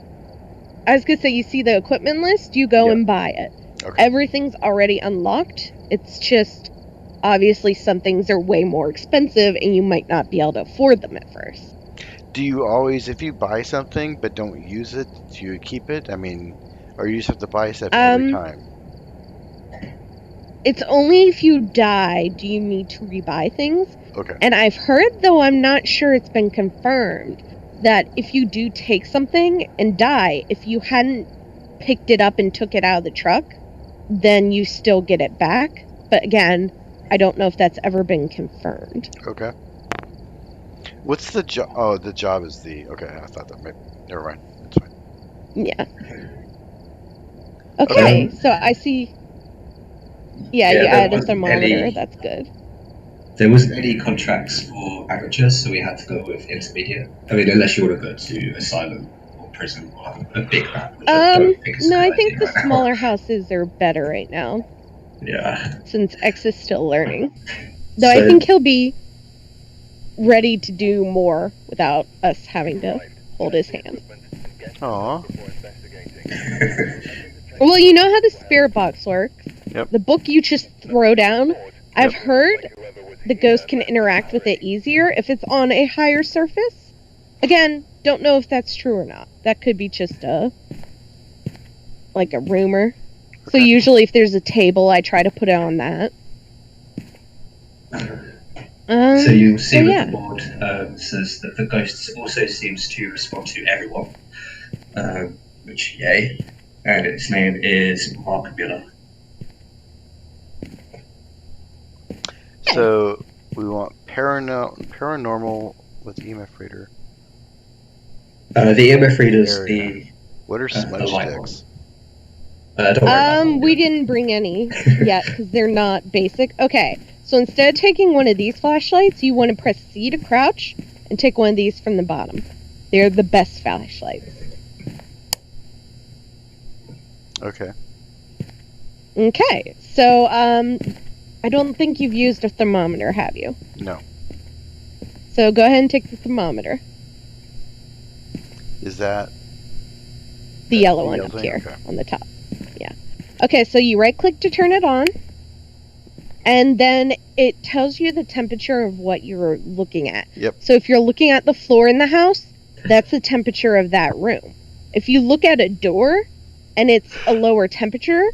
[SPEAKER 3] I was gonna say, you see the equipment list, you go
[SPEAKER 1] Yeah.
[SPEAKER 3] and buy it.
[SPEAKER 1] Okay.
[SPEAKER 3] Everything's already unlocked. It's just obviously some things are way more expensive, and you might not be able to afford them at first.
[SPEAKER 1] Do you always, if you buy something but don't use it, do you keep it? I mean, or you just have to buy stuff every time?
[SPEAKER 3] It's only if you die do you need to rebuy things.
[SPEAKER 1] Okay.
[SPEAKER 3] And I've heard, though I'm not sure it's been confirmed, that if you do take something and die, if you hadn't picked it up and took it out of the truck, then you still get it back. But again, I don't know if that's ever been confirmed.
[SPEAKER 1] Okay. What's the job? Oh, the job is the. Okay, I thought that might. Never mind. That's fine.
[SPEAKER 3] Yeah. Okay, so I see. Yeah,
[SPEAKER 4] Yeah,
[SPEAKER 3] you
[SPEAKER 4] there
[SPEAKER 3] added a
[SPEAKER 4] wasn't
[SPEAKER 3] thermometer.
[SPEAKER 4] any-
[SPEAKER 3] That's good.
[SPEAKER 4] There wasn't any contracts for amateurs, so we had to go with intermediate. I mean, unless you want to go to asylum or prison or have a big map. which I don't think is a
[SPEAKER 3] No, I
[SPEAKER 4] good
[SPEAKER 3] think
[SPEAKER 4] idea
[SPEAKER 3] the
[SPEAKER 4] right now.
[SPEAKER 3] smaller houses are better right now,
[SPEAKER 4] Yeah.
[SPEAKER 3] since X is still learning. Though I
[SPEAKER 4] So-
[SPEAKER 3] think he'll be ready to do more without us having to hold his hand.
[SPEAKER 1] Aw.
[SPEAKER 2] Before investigating.
[SPEAKER 3] Well, you know how the spirit box works?
[SPEAKER 1] Yep.
[SPEAKER 3] The book you just throw down, I've heard the ghost can interact with it easier if it's on a higher surface. Again, don't know if that's true or not. That could be just a rumor. So
[SPEAKER 1] Okay.
[SPEAKER 3] usually if there's a table, I try to put it on that.
[SPEAKER 4] So you'll see
[SPEAKER 3] so
[SPEAKER 4] with
[SPEAKER 3] yeah.
[SPEAKER 4] the board says that the ghost also seems to respond to everyone, which yay, and its name is Mark Miller.
[SPEAKER 1] So we want paranormal with EMF reader.
[SPEAKER 4] The EMF readers,
[SPEAKER 1] Area. What are
[SPEAKER 4] the
[SPEAKER 1] smudge
[SPEAKER 4] light
[SPEAKER 1] sticks?
[SPEAKER 4] don't worry about that.
[SPEAKER 3] We didn't bring any yet because they're not basic. Okay, so instead of taking one of these flashlights, you want to press C to crouch and take one of these from the bottom. They're the best flashlights.
[SPEAKER 1] Okay.
[SPEAKER 3] Okay, so I don't think you've used a thermometer, have you?
[SPEAKER 1] No.
[SPEAKER 3] So go ahead and take the thermometer.
[SPEAKER 1] Is that
[SPEAKER 3] The yellow one
[SPEAKER 1] yellow
[SPEAKER 3] up
[SPEAKER 1] thing?
[SPEAKER 3] here
[SPEAKER 1] Okay.
[SPEAKER 3] on the top. Yeah. Okay, so you right-click to turn it on, and then it tells you the temperature of what you're looking at.
[SPEAKER 1] Yep.
[SPEAKER 3] So if you're looking at the floor in the house, that's the temperature of that room. If you look at a door and it's a lower temperature,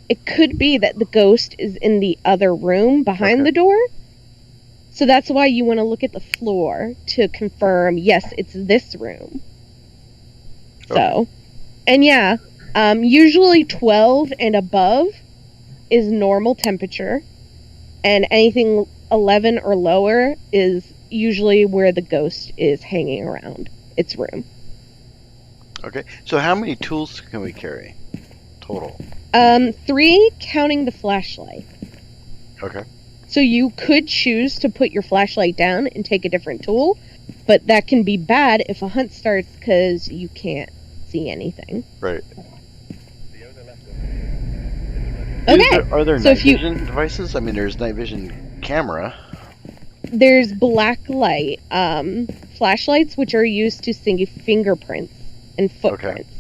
[SPEAKER 3] it could be that the ghost is in the other room behind the door. So that's why you want to look at the floor to confirm, yes, it's this room.
[SPEAKER 1] Okay.
[SPEAKER 3] So, and yeah, usually 12 and above is normal temperature, and anything 11 or lower is usually where the ghost is hanging around its room.
[SPEAKER 1] Okay. So how many tools can we carry total?
[SPEAKER 3] 3, counting the flashlight.
[SPEAKER 1] Okay.
[SPEAKER 3] So you could choose to put your flashlight down and take a different tool, but that can be bad if a hunt starts because you can't see anything.
[SPEAKER 1] Right.
[SPEAKER 2] The owner left them.
[SPEAKER 3] Okay.
[SPEAKER 1] Are there
[SPEAKER 3] So
[SPEAKER 1] night
[SPEAKER 3] if you-
[SPEAKER 1] vision devices? I mean, there's night vision camera.
[SPEAKER 3] There's black light flashlights, which are used to see fingerprints and footprints,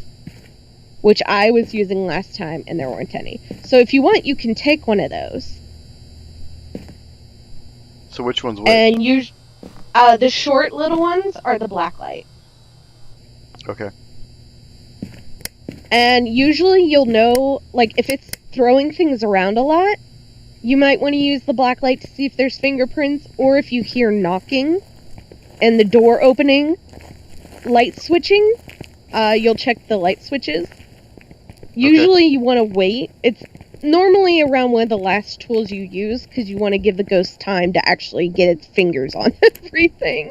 [SPEAKER 3] which I was using last time, and there weren't any. So if you want, you can take one of those.
[SPEAKER 1] So which one's which?
[SPEAKER 3] And the short little ones are the black light.
[SPEAKER 1] Okay.
[SPEAKER 3] And usually you'll know, like, if it's throwing things around a lot, you might want to use the black light to see if there's fingerprints, or if you hear knocking and the door opening, light switching, you'll check the light switches. Usually you want to wait. It's normally around one of the last tools you use, because you want to give the ghost time to actually get its fingers on everything.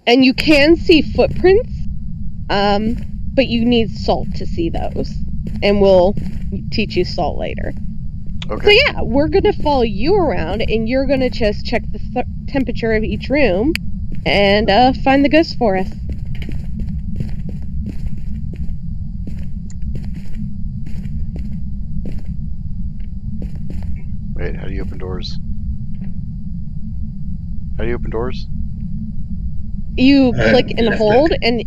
[SPEAKER 3] And you can see footprints, but you need salt to see those. And we'll teach you salt later.
[SPEAKER 1] Okay.
[SPEAKER 3] So yeah, we're going to follow you around, and you're going to just check the temperature of each room and find the ghost for us.
[SPEAKER 1] Wait, how do you open doors? How do you open doors?
[SPEAKER 3] You click and
[SPEAKER 4] left
[SPEAKER 3] hold,
[SPEAKER 4] click.
[SPEAKER 3] and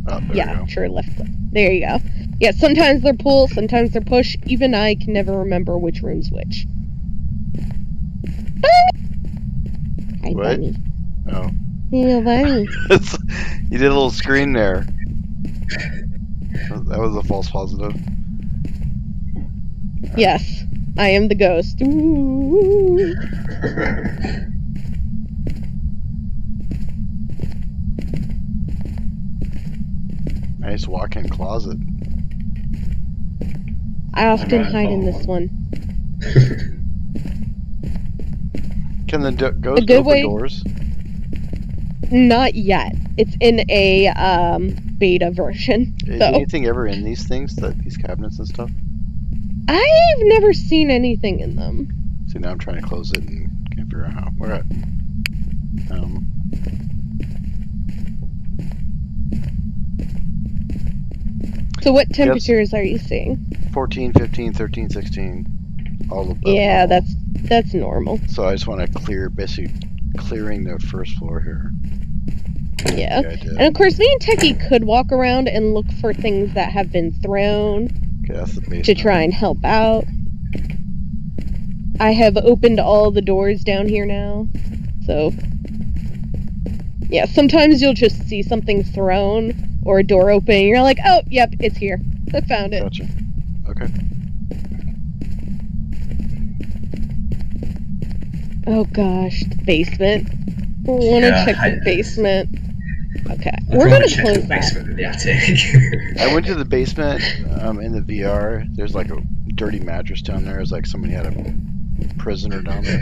[SPEAKER 1] Oh, there we
[SPEAKER 3] yeah,
[SPEAKER 1] go.
[SPEAKER 3] sure, left click. There you go. Yeah, sometimes they're pull, sometimes they're push. Even I can never remember which room's which. Hi,
[SPEAKER 1] What?
[SPEAKER 3] Bunny.
[SPEAKER 1] Oh.
[SPEAKER 3] Yeah, Bunny.
[SPEAKER 1] You did a little screen there. That was a false positive.
[SPEAKER 3] Yes, I am the ghost. Ooh.
[SPEAKER 1] Nice walk-in closet.
[SPEAKER 3] I often hide in this one.
[SPEAKER 1] Can the ghost
[SPEAKER 3] good
[SPEAKER 1] open
[SPEAKER 3] way-
[SPEAKER 1] doors?
[SPEAKER 3] Not yet. It's in a beta version.
[SPEAKER 1] Is
[SPEAKER 3] So
[SPEAKER 1] anything ever in these things, these cabinets and stuff?
[SPEAKER 3] I've never seen anything in them.
[SPEAKER 1] See, now I'm trying to close it and can't figure out how. We're at.
[SPEAKER 3] So what temperatures are you seeing?
[SPEAKER 1] 14, 15, 13, 16. All of them.
[SPEAKER 3] Yeah, that's normal.
[SPEAKER 1] So I just want to basically clearing the first floor here.
[SPEAKER 3] Yeah.
[SPEAKER 1] I did.
[SPEAKER 3] And of course, me and Techie could walk around and look for things that have been thrown
[SPEAKER 1] Okay, that's the basement.
[SPEAKER 3] to try and help out. I have opened all the doors down here now. So, yeah, sometimes you'll just see something thrown or a door open and you're like, oh, yep, it's here. I found it.
[SPEAKER 1] Gotcha. Okay.
[SPEAKER 3] Oh gosh, the basement. I want to
[SPEAKER 4] Yeah,
[SPEAKER 3] check the basement. Okay,
[SPEAKER 4] I'd
[SPEAKER 3] we're
[SPEAKER 4] rather
[SPEAKER 3] gonna
[SPEAKER 4] check
[SPEAKER 3] close
[SPEAKER 4] the
[SPEAKER 3] that.
[SPEAKER 4] basement than the attic.
[SPEAKER 1] I went to the basement in the VR. There's like a dirty mattress down there. It's like somebody had a prisoner down there.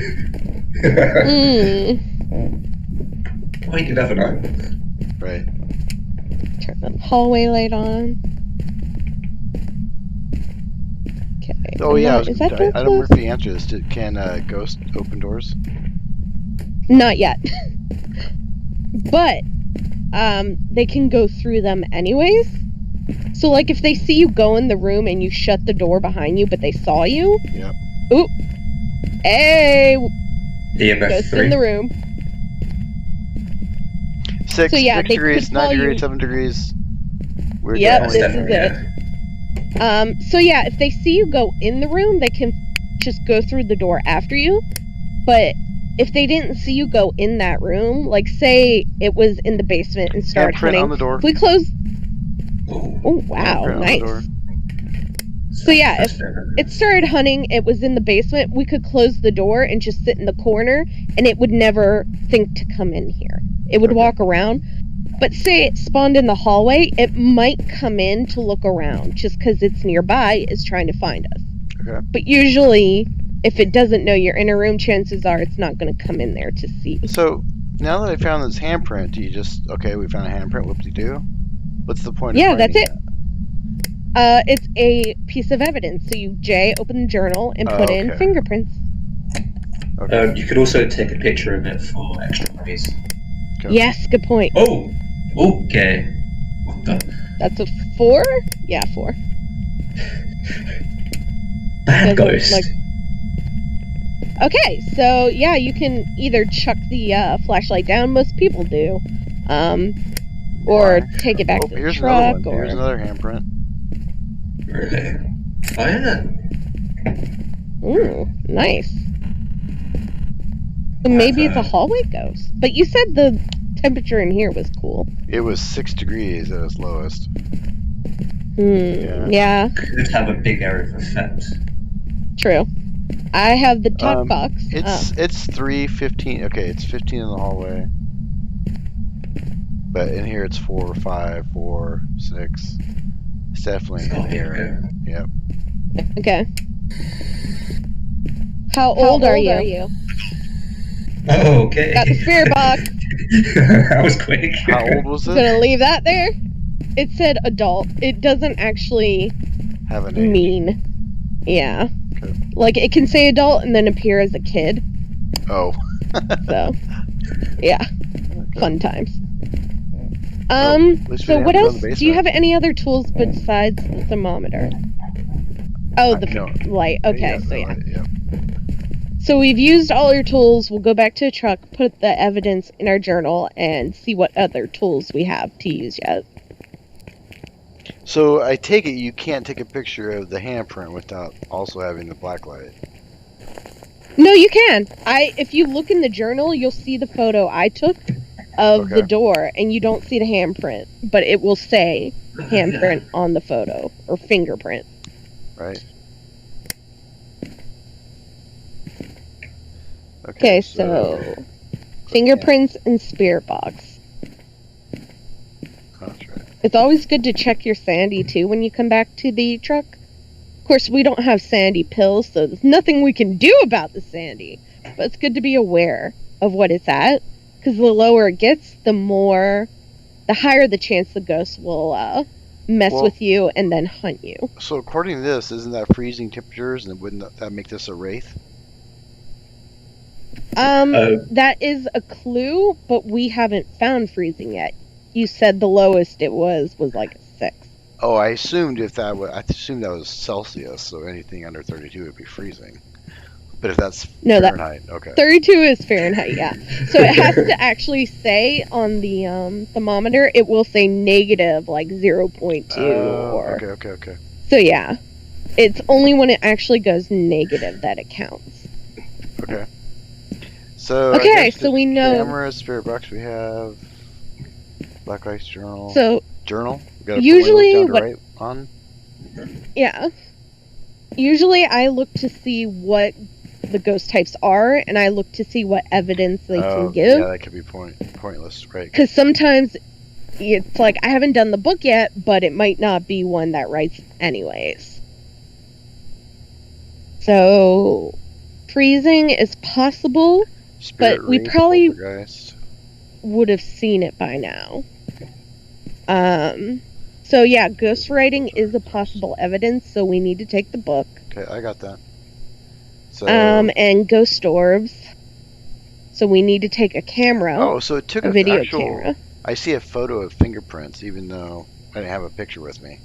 [SPEAKER 3] Mm.
[SPEAKER 4] Well, you never know.
[SPEAKER 1] Right.
[SPEAKER 3] Turn the hallway light on. Okay.
[SPEAKER 1] Oh yeah,
[SPEAKER 3] is that door
[SPEAKER 1] I don't remember
[SPEAKER 3] closed?
[SPEAKER 1] if you answered this. Can ghost open doors?
[SPEAKER 3] Not yet. But they can go through them anyways. So like if they see you go in the room and you shut the door behind you, but they saw you.
[SPEAKER 1] Yep.
[SPEAKER 3] Oop. Hey,
[SPEAKER 4] EMF
[SPEAKER 3] ghost
[SPEAKER 4] 3.
[SPEAKER 3] in the room.
[SPEAKER 1] 6
[SPEAKER 3] So, yeah, they
[SPEAKER 1] degrees,
[SPEAKER 3] could
[SPEAKER 1] 9
[SPEAKER 3] call
[SPEAKER 1] degrees,
[SPEAKER 3] you-
[SPEAKER 1] 7 degrees. We're
[SPEAKER 3] Yep,
[SPEAKER 1] definitely
[SPEAKER 3] this is
[SPEAKER 1] there.
[SPEAKER 3] it. So yeah, if they see you go in the room, they can just go through the door after you. But if they didn't see you go in that room, like say it was in the basement and started
[SPEAKER 1] Handprint
[SPEAKER 3] hunting.
[SPEAKER 1] on the door.
[SPEAKER 3] If we close.
[SPEAKER 4] Oh,
[SPEAKER 3] Oh wow,
[SPEAKER 1] Handprint on the
[SPEAKER 3] nice.
[SPEAKER 1] door.
[SPEAKER 3] So yeah, if it started hunting, it was in the basement, we could close the door and just sit in the corner, and it would never think to come in here. It would
[SPEAKER 1] Okay.
[SPEAKER 3] walk around. But say it spawned in the hallway, it might come in to look around, just because it's nearby, is trying to find us.
[SPEAKER 1] Okay.
[SPEAKER 3] But usually, if it doesn't know you're in a room, chances are it's not going to come in there to see.
[SPEAKER 1] So now that I found this handprint, do you just we found a handprint? Whoop-de-doo. What's the point?
[SPEAKER 3] Yeah,
[SPEAKER 1] of
[SPEAKER 3] that's
[SPEAKER 1] finding
[SPEAKER 3] it. It's a piece of evidence. So you, open the journal and put in
[SPEAKER 1] okay.
[SPEAKER 3] fingerprints.
[SPEAKER 1] That? Okay.
[SPEAKER 4] You could also take a picture of it for extra copies.
[SPEAKER 1] Okay.
[SPEAKER 3] Yes, good point.
[SPEAKER 4] Oh, okay. What the?
[SPEAKER 3] That's a 4? Yeah, 4.
[SPEAKER 4] Bad
[SPEAKER 3] Doesn't,
[SPEAKER 4] ghost.
[SPEAKER 3] Okay, so yeah, you can either chuck the flashlight down, most people do, or
[SPEAKER 1] Why?
[SPEAKER 3] take it back to the
[SPEAKER 1] Here's another
[SPEAKER 3] truck,
[SPEAKER 1] one.
[SPEAKER 3] or...
[SPEAKER 1] Here's another handprint.
[SPEAKER 4] Really? Oh yeah.
[SPEAKER 3] Ooh, nice. So maybe it's a hallway ghost. But you said the temperature in here was cool.
[SPEAKER 1] It was 6 degrees at its lowest.
[SPEAKER 3] Yeah,
[SPEAKER 4] Could have a big area of effect.
[SPEAKER 3] true. I have the talk box.
[SPEAKER 1] It's 3:15. Okay, it's 15 in the hallway. But in here it's 4, 5, 4, 6. It's definitely in here. Yep.
[SPEAKER 3] Okay. How old are you?
[SPEAKER 4] Oh, okay.
[SPEAKER 3] Got the spirit box.
[SPEAKER 4] That was quick.
[SPEAKER 1] How old was
[SPEAKER 3] I'm
[SPEAKER 1] it?
[SPEAKER 3] gonna leave that there. It said adult. It doesn't actually
[SPEAKER 1] Have an age.
[SPEAKER 3] mean. Yeah.
[SPEAKER 1] Okay.
[SPEAKER 3] Like, it can say adult and then appear as a kid.
[SPEAKER 1] Oh.
[SPEAKER 3] So, yeah.
[SPEAKER 1] Okay.
[SPEAKER 3] Fun times.
[SPEAKER 1] At least we
[SPEAKER 3] So
[SPEAKER 1] didn't
[SPEAKER 3] what
[SPEAKER 1] have to go in
[SPEAKER 3] else?
[SPEAKER 1] the
[SPEAKER 3] Do you
[SPEAKER 1] basement.
[SPEAKER 3] have any other tools besides the thermometer? Oh, the
[SPEAKER 1] No.
[SPEAKER 3] light. Okay, so
[SPEAKER 1] the
[SPEAKER 3] yeah.
[SPEAKER 1] light, yeah.
[SPEAKER 3] So we've used all your tools. We'll go back to the truck, put the evidence in our journal, and see what other tools we have to use yet.
[SPEAKER 1] So I take it you can't take a picture of the handprint without also having the black light.
[SPEAKER 3] No, you can. If you look in the journal, you'll see the photo I took of the door, and you don't see the handprint, but it will say handprint on the photo, or fingerprint.
[SPEAKER 1] Right.
[SPEAKER 3] Okay, so fingerprints and spirit box.
[SPEAKER 1] That's right.
[SPEAKER 3] It's always good to check your sandy too when you come back to the truck. Of course, we don't have sandy pills, so there's nothing we can do about the sandy. But it's good to be aware of what it's at, because the lower it gets, the higher the chance the ghost will mess with you and then hunt you.
[SPEAKER 1] So according to this, isn't that freezing temperatures, and wouldn't that make this a wraith?
[SPEAKER 3] That is a clue, but we haven't found freezing yet. You said the lowest it was like a 6.
[SPEAKER 1] Oh, I assumed that was Celsius, so anything under 32 would be freezing. But if that's Fahrenheit, okay.
[SPEAKER 3] 32 is Fahrenheit, yeah. So it has to actually say on the thermometer, it will say negative, like 0.2 or...
[SPEAKER 1] Okay.
[SPEAKER 3] So yeah, it's only when it actually goes negative that it counts.
[SPEAKER 1] Okay. So
[SPEAKER 3] okay, so we know...
[SPEAKER 1] Camera, spirit box we have, black light journal.
[SPEAKER 3] So...
[SPEAKER 1] Journal? We gotta
[SPEAKER 3] usually
[SPEAKER 1] put down to write on?
[SPEAKER 3] Yeah. Usually I look to see what the ghost types are, and I look to see what evidence they can give.
[SPEAKER 1] Yeah, that could be pointless, right?
[SPEAKER 3] Because sometimes it's like, I haven't done the book yet, but it might not be one that writes anyways. So, freezing is possible, but we probably would have seen it by now. So yeah, ghost writing is a possible evidence, so we need to take the book.
[SPEAKER 1] Okay, I got that. So,
[SPEAKER 3] and ghost orbs. So we need to take a camera.
[SPEAKER 1] Oh, so it took
[SPEAKER 3] a video camera.
[SPEAKER 1] I see a photo of fingerprints, even though I didn't have a picture with me.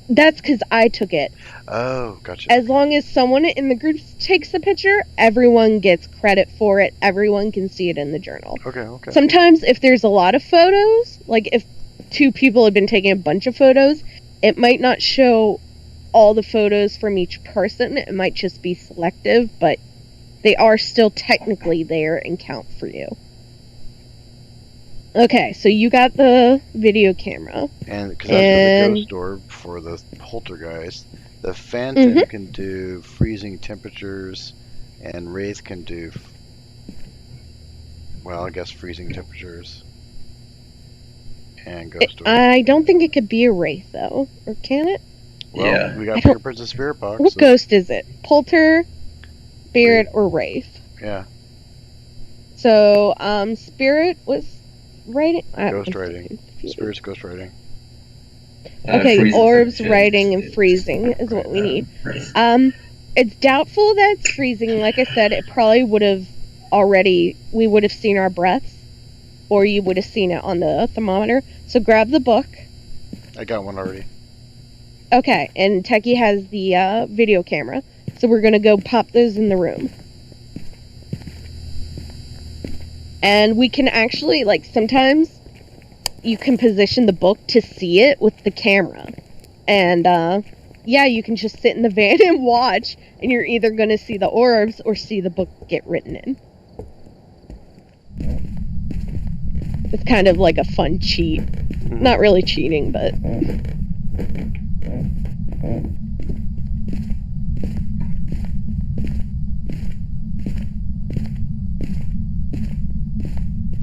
[SPEAKER 3] That's because I took it.
[SPEAKER 1] Oh, gotcha.
[SPEAKER 3] As long as someone in the group takes the picture, everyone gets credit for it. Everyone can see it in the journal.
[SPEAKER 1] Okay.
[SPEAKER 3] Sometimes if there's a lot of photos, like if 2 people have been taking a bunch of photos, it might not show all the photos from each person. It might just be selective, but they are still technically there and count for you. Okay, so you got the video camera.
[SPEAKER 1] And because that's the ghost orb for the poltergeist, the phantom can do freezing temperatures, and wraith can do, well, I guess freezing temperatures. And ghost orb.
[SPEAKER 3] I don't think it could be a wraith, though. Or can it?
[SPEAKER 1] Well,
[SPEAKER 4] Yeah.
[SPEAKER 1] we got fingerprints and spirit box.
[SPEAKER 3] What
[SPEAKER 1] so
[SPEAKER 3] ghost is it? Polter, spirit, or wraith?
[SPEAKER 1] yeah,
[SPEAKER 3] So, spirit was writing.
[SPEAKER 1] ghost writing. Spirit's ghost writing.
[SPEAKER 3] Okay,
[SPEAKER 4] freezing
[SPEAKER 3] orbs,
[SPEAKER 4] temperatures
[SPEAKER 3] writing, and
[SPEAKER 4] is-
[SPEAKER 3] freezing is what we need.
[SPEAKER 4] Wraith.
[SPEAKER 3] It's doubtful that it's freezing. Like I said, it probably would have already. We would have seen our breaths, or you would have seen it on the thermometer. So grab the book.
[SPEAKER 1] I got one already.
[SPEAKER 3] Okay, and Techie has the video camera. So we're gonna go pop those in the room. And we can actually, like, sometimes you can position the book to see it with the camera. And, yeah, you can just sit in the van and watch, and you're either going to see the orbs or see the book get written in. It's kind of like a fun cheat. Not really cheating, but...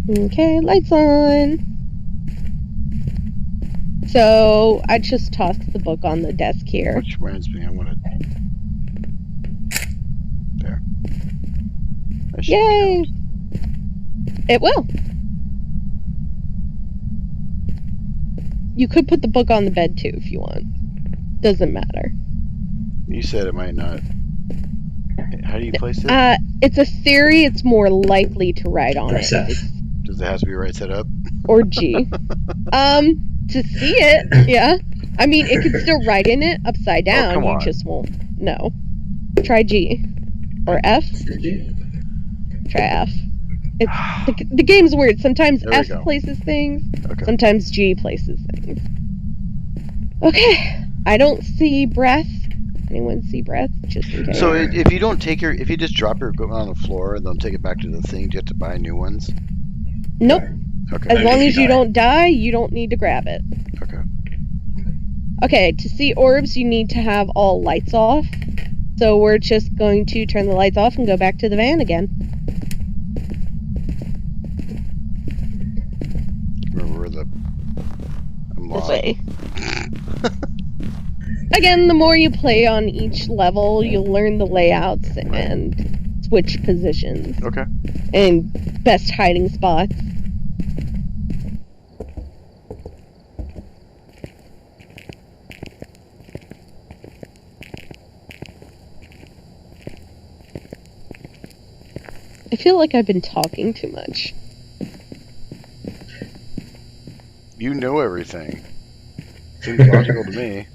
[SPEAKER 3] Okay, lights on. So, I just tossed the book on the desk here.
[SPEAKER 1] Which reminds me, I want to. There. That should
[SPEAKER 3] Yay!
[SPEAKER 1] count.
[SPEAKER 3] It will. You could put the book on the bed too if you want. Doesn't matter.
[SPEAKER 1] You said it might not. How do you place it?
[SPEAKER 3] It's a theory. It's more likely to write on
[SPEAKER 4] Press
[SPEAKER 3] it.
[SPEAKER 4] F.
[SPEAKER 1] Does it have to be right set up?
[SPEAKER 3] Or G. To see it, yeah. I mean, it could still write in it upside down.
[SPEAKER 1] come
[SPEAKER 3] You
[SPEAKER 1] on.
[SPEAKER 3] just won't know. Try G. Or F. Try F. It's the game's weird. Sometimes
[SPEAKER 1] There we
[SPEAKER 3] F
[SPEAKER 1] go.
[SPEAKER 3] places things.
[SPEAKER 1] Okay.
[SPEAKER 3] Sometimes G places things. Okay. I don't see breath. Anyone see breath? Just in case.
[SPEAKER 1] So if you don't take if you just drop your equipment on the floor and then take it back to the thing, do you have to buy new ones?
[SPEAKER 3] Nope.
[SPEAKER 1] Okay.
[SPEAKER 3] As
[SPEAKER 4] Only
[SPEAKER 3] long
[SPEAKER 4] if
[SPEAKER 3] as
[SPEAKER 4] you
[SPEAKER 3] you
[SPEAKER 4] die.
[SPEAKER 3] don't die, you don't need to grab it.
[SPEAKER 1] Okay.
[SPEAKER 3] Okay, to see orbs, you need to have all lights off. So we're just going to turn the lights off and go back to the van again.
[SPEAKER 1] Remember where I'm
[SPEAKER 3] This
[SPEAKER 1] lost.
[SPEAKER 3] way. Again, the more you play on each level, you'll learn the layouts and switch positions
[SPEAKER 1] Okay.
[SPEAKER 3] and best hiding spots. I feel like I've been talking too much.
[SPEAKER 1] You know everything. Seems logical to me.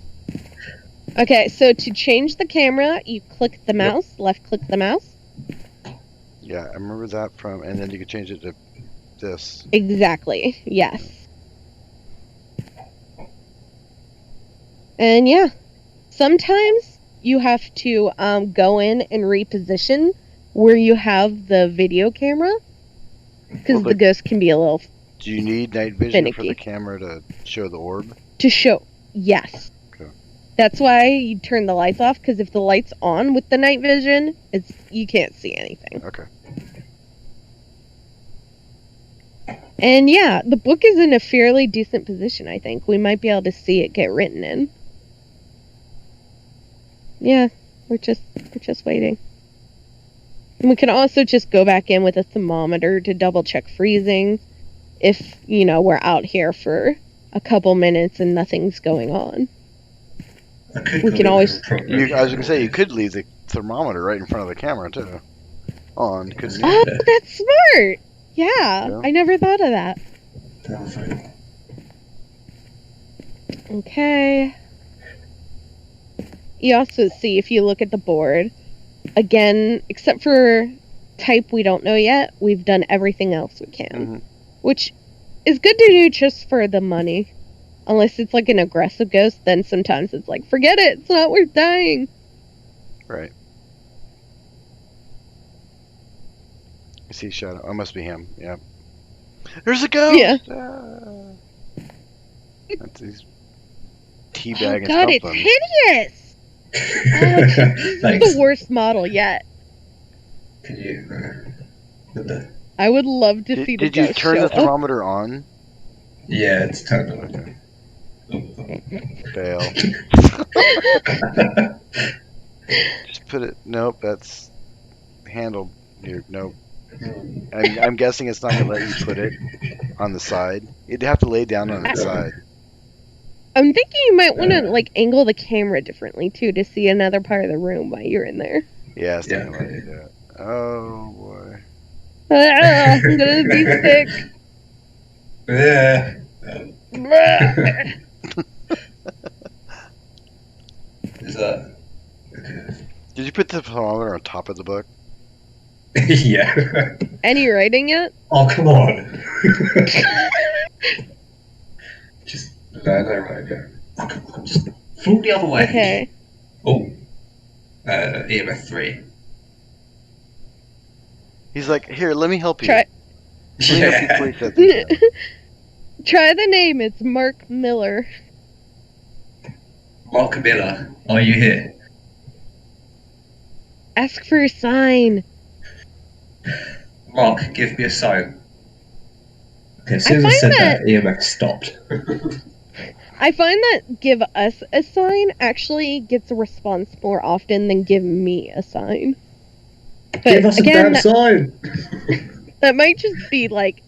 [SPEAKER 3] Okay, so to change the camera, you click the mouse, left click the mouse.
[SPEAKER 1] Yeah, I remember that from, and then you can change it to this.
[SPEAKER 3] Exactly, yes. And yeah, sometimes you have to go in and reposition where you have the video camera, because
[SPEAKER 1] Well,
[SPEAKER 3] the ghost can be a little
[SPEAKER 1] Do you need night vision for
[SPEAKER 3] Finicky.
[SPEAKER 1] the camera to show the orb?
[SPEAKER 3] to show. Yes.
[SPEAKER 1] Okay.
[SPEAKER 3] That's why you turn the lights off, because if the light's on with the night vision, you can't see anything.
[SPEAKER 1] Okay.
[SPEAKER 3] And yeah, the book is in a fairly decent position, I think. We might be able to see it get written in. Yeah, we're just waiting. And we can also just go back in with a thermometer to double check freezing if, we're out here for a couple minutes and nothing's going on. We can always-
[SPEAKER 1] I was gonna say you could leave the thermometer right in front of the camera too. On, couldn't you?
[SPEAKER 3] Oh, that's smart! Yeah,
[SPEAKER 1] Yeah.
[SPEAKER 3] I never thought of that. Okay. You also see, if you look at the board, again, except for type we don't know yet, we've done everything else we can.
[SPEAKER 1] Mhm.
[SPEAKER 3] Which is good to do just for the money. Unless it's like an aggressive ghost, then sometimes it's like, forget it, it's not worth dying.
[SPEAKER 1] Right. I see shadow. Oh, must be him. Yep. There's a ghost!
[SPEAKER 3] Yeah.
[SPEAKER 1] That's he's
[SPEAKER 3] Oh
[SPEAKER 1] teabagging
[SPEAKER 3] god, it's
[SPEAKER 1] something.
[SPEAKER 3] hideous! Oh, this is the worst model yet.
[SPEAKER 4] Can you... what the...
[SPEAKER 3] I would love to see the
[SPEAKER 1] Did you
[SPEAKER 3] ghost
[SPEAKER 1] turn
[SPEAKER 3] show
[SPEAKER 1] the
[SPEAKER 3] up.
[SPEAKER 1] thermometer on?
[SPEAKER 4] Yeah, it's turned on.
[SPEAKER 1] Fail. Just put it. Nope, that's handle. Nope. I'm guessing it's not gonna let you put it on the side. You'd have to lay down on its side.
[SPEAKER 3] I'm thinking you might want to like angle the camera differently too to see another part of the room while you're in there.
[SPEAKER 1] Yeah, it's not gonna let you do it. Oh boy.
[SPEAKER 3] I'm gonna be sick.
[SPEAKER 4] Yeah. Is that...
[SPEAKER 1] Did you put the thermometer on top of the book?
[SPEAKER 4] Yeah.
[SPEAKER 3] Any writing yet?
[SPEAKER 4] Oh, come on. Just... No, right, yeah. Oh, come on, just fall the other way.
[SPEAKER 3] Okay.
[SPEAKER 4] Oh. EMF 3.
[SPEAKER 1] He's like, here, let me help you.
[SPEAKER 3] Try.
[SPEAKER 1] Let me help you place that thing down.
[SPEAKER 3] Try the name. It's Mark Miller.
[SPEAKER 4] Mark Miller, are you here?
[SPEAKER 3] Ask for a sign.
[SPEAKER 4] Mark, give me a sign. Okay, as soon as I said that, EMF stopped.
[SPEAKER 3] I find that give us a sign actually gets a response more often than give me a sign. But
[SPEAKER 4] Give us
[SPEAKER 3] again,
[SPEAKER 4] a damn sign!
[SPEAKER 3] that might just be like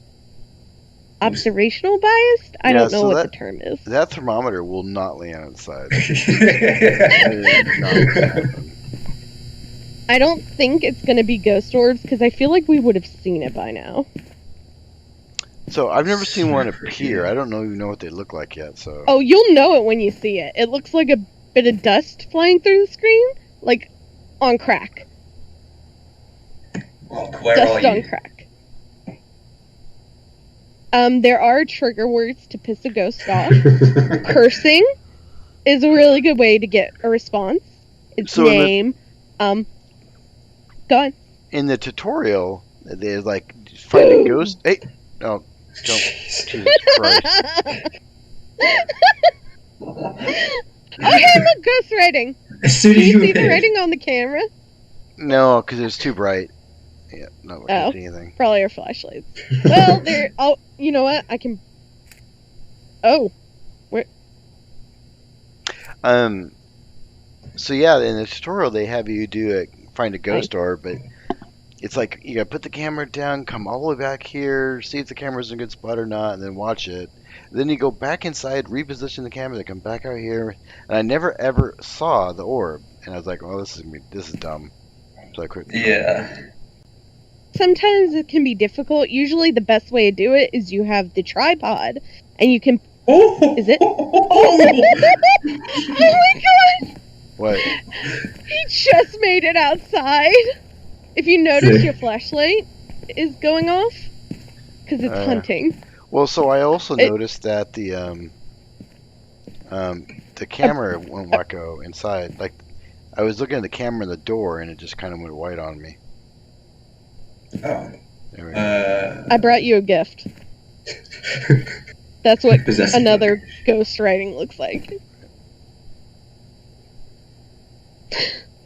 [SPEAKER 3] observational biased. I don't know
[SPEAKER 1] so
[SPEAKER 3] what
[SPEAKER 1] that-
[SPEAKER 3] the term is.
[SPEAKER 1] That thermometer will not lay on its side. That is not gonna happen.
[SPEAKER 3] I don't think it's going to be ghost orbs because I feel like we would have seen it by now.
[SPEAKER 1] So I've never seen one appear. I don't even know what they look like yet. So.
[SPEAKER 3] Oh, you'll know it when you see it. It looks like a bit of dust flying through the screen, like on crack.
[SPEAKER 4] Mark, where
[SPEAKER 3] Dust
[SPEAKER 4] are you?
[SPEAKER 3] on crack. There are trigger words to piss a ghost off. Cursing is a really good way to get a response. Its
[SPEAKER 1] So in the-
[SPEAKER 3] name. Go on.
[SPEAKER 1] In the tutorial, they like find a ghost. Hey, no, don't. Jesus Christ.
[SPEAKER 3] Okay, look, ghost writing.
[SPEAKER 4] As soon
[SPEAKER 3] Can
[SPEAKER 4] as
[SPEAKER 3] you
[SPEAKER 4] you
[SPEAKER 3] see the
[SPEAKER 4] appeared.
[SPEAKER 3] writing on the camera?
[SPEAKER 1] No, because it's too bright. Yeah, not looking
[SPEAKER 3] Oh.
[SPEAKER 1] at anything.
[SPEAKER 3] Probably our flashlights. Well, there. Oh, you know what? I can. Oh,
[SPEAKER 1] So yeah, in the tutorial they have you find a ghost orb, but it's like you gotta put the camera down, come all the way back here, see if the camera's in a good spot or not, and then watch it. Then you go back inside, reposition the camera, then come back out here, and I never ever saw the orb, and I was like, "Well, this is dumb." So I quit.
[SPEAKER 4] Yeah.
[SPEAKER 3] sometimes it can be difficult. Usually, the best way to do it is you have the tripod, and you can.
[SPEAKER 4] Oh!
[SPEAKER 3] Is it? Oh my god!
[SPEAKER 1] What?
[SPEAKER 3] He just made it outside. If you notice, your flashlight is going off because it's hunting.
[SPEAKER 1] Well, so I also noticed that the camera won't let go inside. Like, I was looking at the camera in the door, and it just kind of went white on me.
[SPEAKER 4] Oh.
[SPEAKER 1] There we go.
[SPEAKER 3] I brought you a gift. That's what
[SPEAKER 4] Possessive.
[SPEAKER 3] another ghost writing looks like.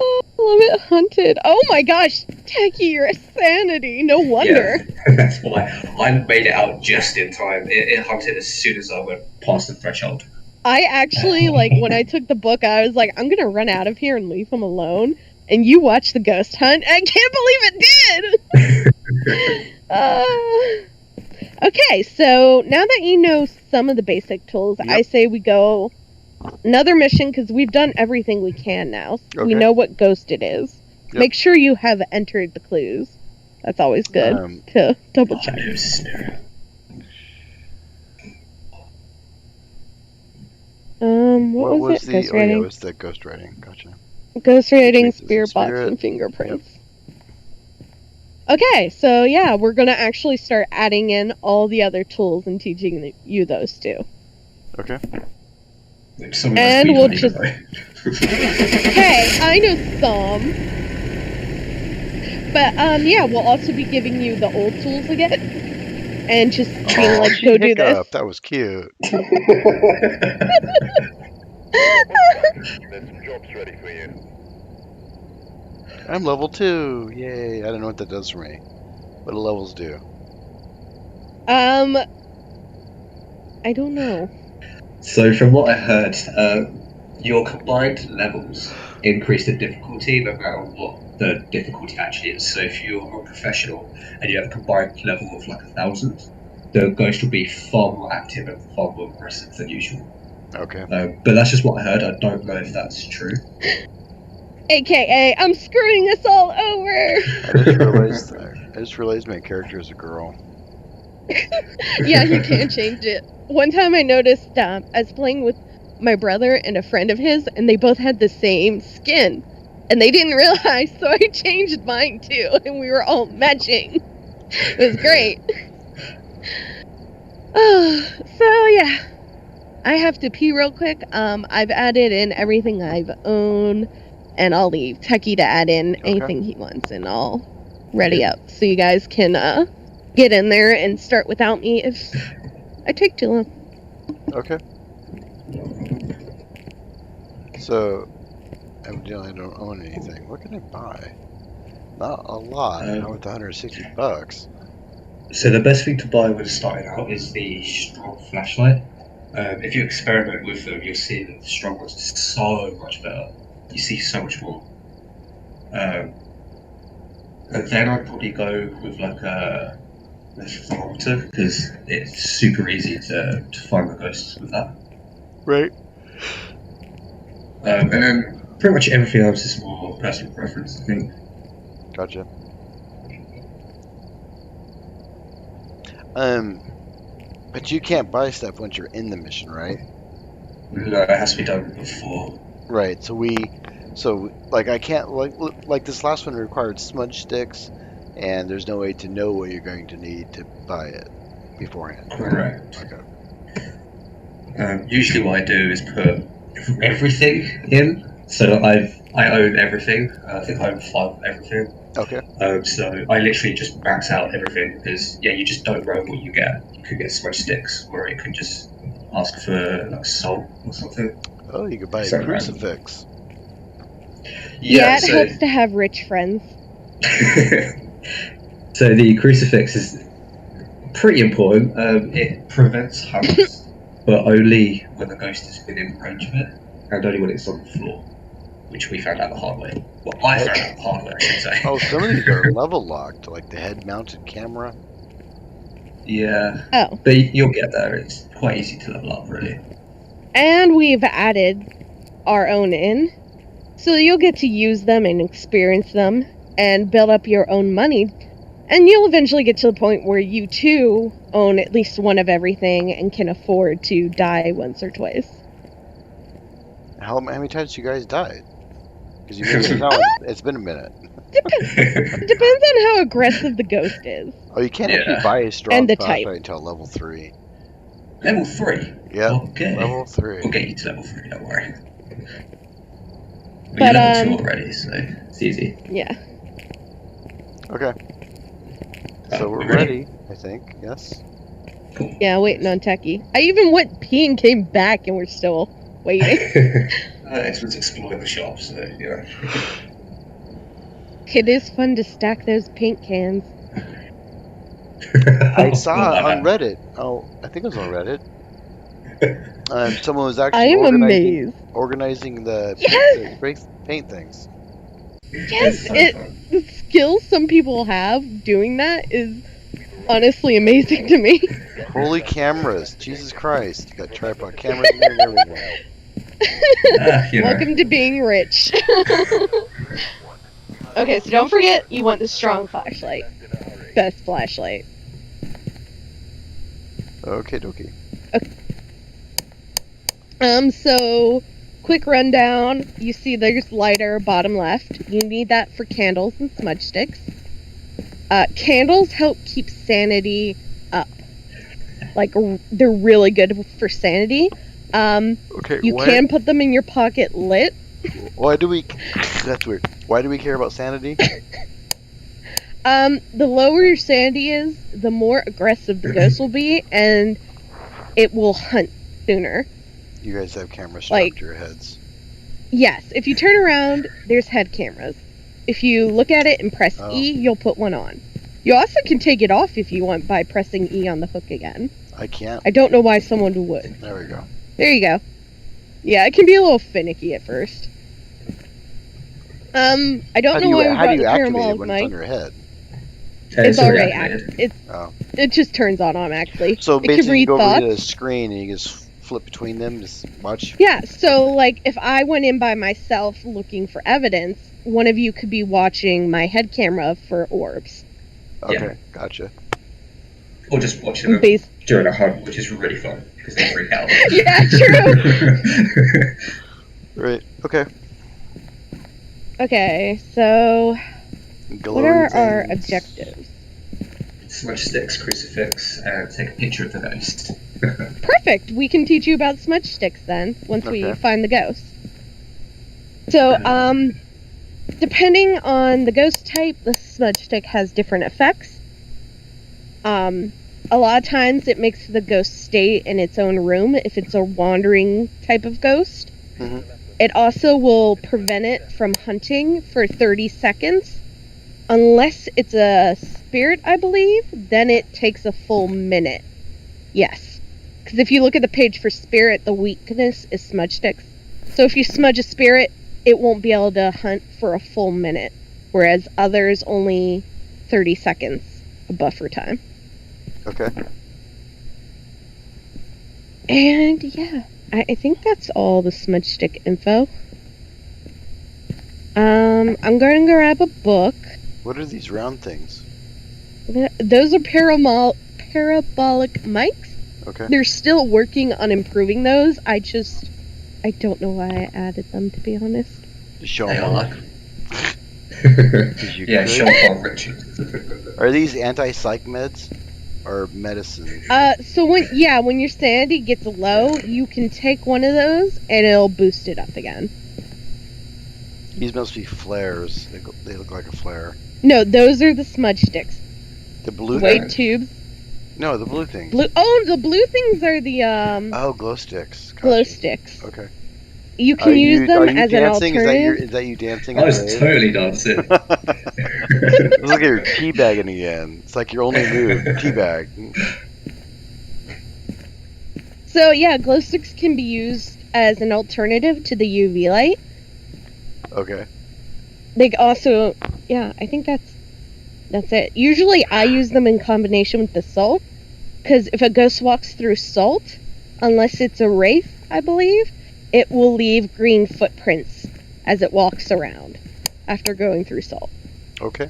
[SPEAKER 3] Oh, I love it hunted. Oh my gosh, Techie, you're a sanity. No wonder.
[SPEAKER 4] Yeah, that's why I made it out just in time. It hunted as soon as I went past the threshold.
[SPEAKER 3] I actually, like, when I took the book, I was like, I'm gonna run out of here and leave him alone. And you watched the ghost hunt. I can't believe it did! Okay, so now that you know some of the basic tools, I say we go another mission, because we've done everything we can now.
[SPEAKER 1] Okay.
[SPEAKER 3] We know what ghost it is.
[SPEAKER 1] Yep.
[SPEAKER 3] Make sure you have entered the clues. That's always good to double check. What was it? Ghost writing?
[SPEAKER 1] it was the ghost writing. Gotcha.
[SPEAKER 3] Ghost writing,
[SPEAKER 1] Traces of
[SPEAKER 3] spirit box,
[SPEAKER 1] spirit.
[SPEAKER 3] and fingerprints. Okay, so yeah, we're gonna actually start adding in all the other tools and teaching you those too.
[SPEAKER 1] Okay.
[SPEAKER 4] Someone
[SPEAKER 3] And
[SPEAKER 4] we
[SPEAKER 3] we'll
[SPEAKER 4] don't even
[SPEAKER 3] just-
[SPEAKER 4] know.
[SPEAKER 3] Hey, I know some. But yeah, we'll also be giving you the old tools again, and just being like,
[SPEAKER 1] she
[SPEAKER 3] go do this.
[SPEAKER 1] hiccuped. That was cute.
[SPEAKER 2] There's some jobs ready for you.
[SPEAKER 1] I'm level 2. Yay. I don't know what that does for me. What do levels do?
[SPEAKER 3] I don't know.
[SPEAKER 4] So from what I heard, your combined levels increase the difficulty no matter what the difficulty actually is. So if you're a professional and you have a combined level of like 1,000, the ghost will be far more active and far more aggressive than usual.
[SPEAKER 1] Okay.
[SPEAKER 4] But that's just what I heard. I don't know if that's true.
[SPEAKER 3] AKA, I'm screwing us all over.
[SPEAKER 1] I just realized my character is a girl.
[SPEAKER 3] Yeah, you can change it. One time I noticed I was playing with my brother and a friend of his, and they both had the same skin. And they didn't realize, so I changed mine too, and we were all matching. It was great. So yeah, I have to pee real quick. I've added in everything I've owned, and I'll leave Techie to add in anything he wants, and I'll ready up so you guys can get in there and start without me if I take too long.
[SPEAKER 1] Okay. So, evidently I don't own anything. What can I buy? Not a lot. Not with 160 bucks.
[SPEAKER 4] So the best thing to buy when starting out is the strong flashlight. If you experiment with them, you'll see that the strong ones are so much better. You see so much more. And then I'd probably go with like a thermometer because it's super easy to find the ghosts with that.
[SPEAKER 1] Right.
[SPEAKER 4] And then pretty much everything else is more personal preference, I think.
[SPEAKER 1] Gotcha. But you can't buy stuff once you're in the mission, right?
[SPEAKER 4] No, it has to be done before.
[SPEAKER 1] Right. So like I can't like this last one required smudge sticks, and there's no way to know what you're going to need to buy it beforehand.
[SPEAKER 4] Correct.
[SPEAKER 1] Okay.
[SPEAKER 4] Usually what I do is put everything in. So I own everything. I think I own 5 of everything.
[SPEAKER 1] Okay.
[SPEAKER 4] So I literally just max out everything because you just don't know what you get. You could get smudge sticks, or it could just ask for like salt or something.
[SPEAKER 1] Oh, you could buy a
[SPEAKER 4] So
[SPEAKER 1] crucifix.
[SPEAKER 3] Yeah, it
[SPEAKER 4] so,
[SPEAKER 3] helps to have rich friends.
[SPEAKER 4] So the crucifix is pretty important. It prevents hunts, but only when the ghost has been in range of it, and only when it's on the floor, which we found out the hard way. Well, I found out the hard way, I should say.
[SPEAKER 1] Oh, some of these are level locked, like the head-mounted camera.
[SPEAKER 4] Yeah.
[SPEAKER 3] Oh.
[SPEAKER 4] But you'll get there. It's quite easy to level up, really.
[SPEAKER 3] And we've added our own in, so you'll get to use them and experience them and build up your own money. And you'll eventually get to the point where you too own at least one of everything and can afford to die once or twice.
[SPEAKER 1] How many times you guys died? Because you made it sound like it's been a minute.
[SPEAKER 3] Depends on how aggressive the ghost is.
[SPEAKER 1] Oh, you can't actually buy a strong
[SPEAKER 3] And the
[SPEAKER 1] flashlight
[SPEAKER 3] type.
[SPEAKER 1] until level 3.
[SPEAKER 4] Level 3?
[SPEAKER 1] Yep.
[SPEAKER 4] Okay.
[SPEAKER 1] Level 3.
[SPEAKER 4] We'll get you to level 3, don't worry.
[SPEAKER 3] But,
[SPEAKER 4] you're level 2 already, so it's easy.
[SPEAKER 3] Yeah.
[SPEAKER 1] Okay. So we're ready, I think. Yes?
[SPEAKER 4] Cool.
[SPEAKER 3] Yeah, waiting on Techie. I even went pee and came back and we're still waiting.
[SPEAKER 4] Everyone's exploring the shop, so, yeah.
[SPEAKER 3] It is fun to stack those paint cans.
[SPEAKER 1] I saw on Reddit. Oh, I think it was on Reddit. Someone was actually
[SPEAKER 3] I am amazed.
[SPEAKER 1] organizing the
[SPEAKER 3] Yes!
[SPEAKER 1] paint things.
[SPEAKER 3] Yes, the skills some people have doing that is honestly amazing to me.
[SPEAKER 1] Holy cameras. Jesus Christ. You got tripod cameras in there and everything.
[SPEAKER 3] Welcome to being rich. Okay, so don't forget you want the strong flashlight. Best flashlight.
[SPEAKER 1] Okay, dokie.
[SPEAKER 3] So quick rundown. You see there's lighter bottom left. You need that for candles and smudge sticks. Candles help keep sanity up. Like, they're really good for sanity.
[SPEAKER 1] Okay.
[SPEAKER 3] You can put them in your pocket lit.
[SPEAKER 1] Why do we? That's weird. Why do we care about sanity?
[SPEAKER 3] The lower your sanity is, the more aggressive the ghost will be, and it will hunt sooner.
[SPEAKER 1] You guys have cameras strapped
[SPEAKER 3] Like-
[SPEAKER 1] to your heads.
[SPEAKER 3] Yes, if you turn around, there's head cameras. If you look at it and press
[SPEAKER 1] Oh.
[SPEAKER 3] E, you'll put one on. You also can take it off if you want by pressing E on the hook again.
[SPEAKER 1] I can't.
[SPEAKER 3] I don't know why someone would.
[SPEAKER 1] There we go.
[SPEAKER 3] There you go. Yeah, it can be a little finicky at first. I don't know why we
[SPEAKER 1] How
[SPEAKER 3] brought
[SPEAKER 1] do
[SPEAKER 3] the
[SPEAKER 1] you activate it
[SPEAKER 3] parabolic
[SPEAKER 1] when it's on
[SPEAKER 3] mic.
[SPEAKER 1] your head?
[SPEAKER 3] It's already
[SPEAKER 4] activated.
[SPEAKER 3] It just turns on automatically.
[SPEAKER 1] So
[SPEAKER 3] it can
[SPEAKER 1] basically, you
[SPEAKER 3] read
[SPEAKER 1] go over
[SPEAKER 3] thoughts.
[SPEAKER 1] to the screen and you just flip between them, just watch.
[SPEAKER 3] Yeah, so like if I went in by myself looking for evidence, one of you could be watching my head camera for orbs.
[SPEAKER 1] Okay, gotcha.
[SPEAKER 4] Or just watching them
[SPEAKER 3] Bas-
[SPEAKER 4] during a hunt, which is really fun because they freak out.
[SPEAKER 3] Yeah, true.
[SPEAKER 1] Right. Okay.
[SPEAKER 3] Okay, so what
[SPEAKER 1] Glowing
[SPEAKER 3] are our
[SPEAKER 1] things.
[SPEAKER 3] objectives?
[SPEAKER 4] Smudge sticks, crucifix, and take a picture of the ghost.
[SPEAKER 3] Perfect. We can teach you about smudge sticks then once we
[SPEAKER 1] Okay.
[SPEAKER 3] find the ghost. So, depending on the ghost type, the smudge stick has different effects. A lot of times it makes the ghost stay in its own room if it's a wandering type of ghost.
[SPEAKER 1] Mhm.
[SPEAKER 3] It also will prevent it from hunting for 30 seconds. Unless it's a spirit, I believe, then it takes a full minute. Yes. Because if you look at the page for spirit, the weakness is smudge sticks. So if you smudge a spirit, it won't be able to hunt for a full minute. Whereas others only 30 seconds of buffer time.
[SPEAKER 1] Okay.
[SPEAKER 3] And yeah, I think that's all the smudge stick info. I'm going to grab a book.
[SPEAKER 1] What are these round things?
[SPEAKER 3] Those are parabolic mics.
[SPEAKER 1] Okay.
[SPEAKER 3] They're still working on improving those. I don't know why I added them, to be honest.
[SPEAKER 1] Just show
[SPEAKER 4] They
[SPEAKER 1] them
[SPEAKER 4] are
[SPEAKER 1] off.
[SPEAKER 4] like.
[SPEAKER 1] You
[SPEAKER 4] Yeah,
[SPEAKER 1] could.
[SPEAKER 4] show off Richard.
[SPEAKER 1] Are these anti-psych meds or medicine?
[SPEAKER 3] So when your sanity gets low, you can take one of those and it'll boost it up again.
[SPEAKER 1] These must be flares. They look like a flare.
[SPEAKER 3] No, those are the smudge sticks.
[SPEAKER 1] The blue
[SPEAKER 3] White
[SPEAKER 1] thing?
[SPEAKER 3] tubes.
[SPEAKER 1] No, the blue thing.
[SPEAKER 3] The blue things are the
[SPEAKER 1] Oh, glow sticks. Gotcha.
[SPEAKER 3] glow sticks.
[SPEAKER 1] Okay.
[SPEAKER 3] You can use them
[SPEAKER 1] are you
[SPEAKER 3] as an
[SPEAKER 1] dancing?
[SPEAKER 3] alternative.
[SPEAKER 1] Is that you dancing?
[SPEAKER 4] I
[SPEAKER 1] on
[SPEAKER 4] was
[SPEAKER 1] the rave?
[SPEAKER 4] totally dancing.
[SPEAKER 1] Look like you're teabagging again. It's like your only move. Teabag.
[SPEAKER 3] So yeah, glow sticks can be used as an alternative to the UV light.
[SPEAKER 1] Okay.
[SPEAKER 3] They also, yeah, I think that's it. Usually I use them in combination with the salt, because if a ghost walks through salt, unless it's a wraith, I believe, it will leave green footprints as it walks around after going through salt.
[SPEAKER 1] Okay.